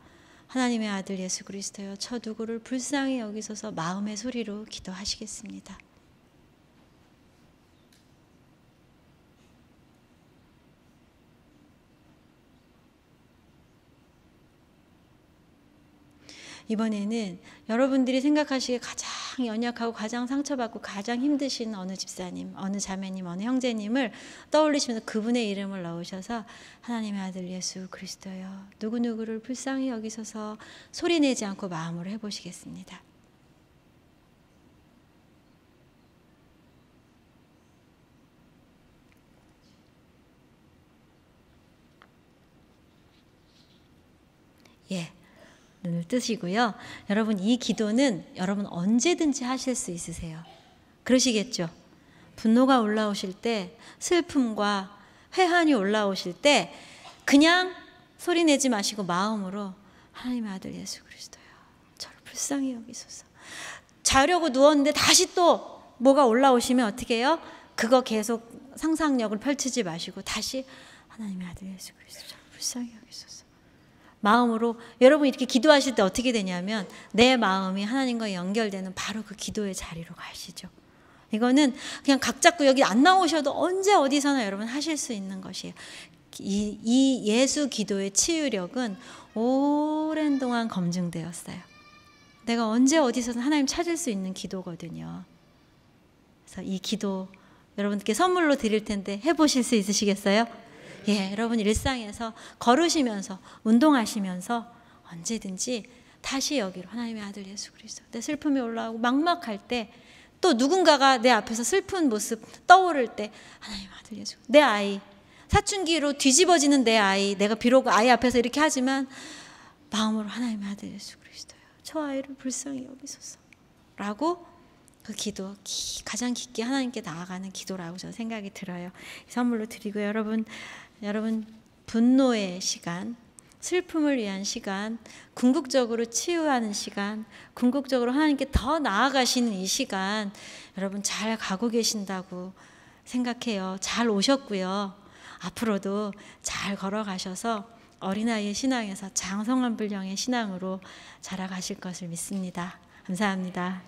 하나님의 아들 예수 그리스도요, 저 누구를 불쌍히 여기소서 마음의 소리로 기도하시겠습니다. 이번에는 여러분들이 생각하시기에 가장 연약하고 가장 상처받고 가장 힘드신 어느 집사님, 어느 자매님, 어느 형제님을 떠올리시면서 그분의 이름을 넣으셔서 하나님의 아들 예수 그리스도여, 누구누구를 불쌍히 여기소서 소리내지 않고 마음으로 해보시겠습니다. 예. 눈을 뜨시고요. 여러분, 이 기도는 여러분 언제든지 하실 수 있으세요. 그러시겠죠? 분노가 올라오실 때, 슬픔과 회한이 올라오실 때 그냥 소리 내지 마시고 마음으로 하나님의 아들 예수 그리스도요, 저를 불쌍히 여기소서. 자려고 누웠는데 다시 또 뭐가 올라오시면 어떻게 해요? 그거 계속 상상력을 펼치지 마시고 다시 하나님의 아들 예수 그리스도 저를 불쌍히 여기소서. 마음으로, 여러분 이렇게 기도하실 때 어떻게 되냐면 내 마음이 하나님과 연결되는 바로 그 기도의 자리로 가시죠. 이거는 그냥 각 잡고 여기 안 나오셔도 언제 어디서나 여러분 하실 수 있는 것이에요. 이 예수 기도의 치유력은 오랜 동안 검증되었어요. 내가 언제 어디서든 하나님 찾을 수 있는 기도거든요. 그래서 이 기도 여러분께 선물로 드릴 텐데 해보실 수 있으시겠어요? 예, 여러분 일상에서 걸으시면서 운동하시면서 언제든지 다시 여기로 하나님의 아들 예수 그리스도, 내 슬픔이 올라오고 막막할 때, 또 누군가가 내 앞에서 슬픈 모습 떠오를 때 하나님의 아들 예수, 내 아이, 사춘기로 뒤집어지는 내 아이, 내가 비록 아이 앞에서 이렇게 하지만 마음으로 하나님의 아들 예수 그리스도요, 저 아이를 불쌍히 여기소서 라고 그 기도, 가장 깊게 하나님께 나아가는 기도라고 저는 생각이 들어요. 선물로 드리고, 여러분 분노의 시간, 슬픔을 위한 시간, 궁극적으로 치유하는 시간, 궁극적으로 하나님께 더 나아가시는 이 시간 여러분 잘 가고 계신다고 생각해요. 잘 오셨고요. 앞으로도 잘 걸어가셔서 어린아이의 신앙에서 장성한 분량의 신앙으로 자라가실 것을 믿습니다. 감사합니다.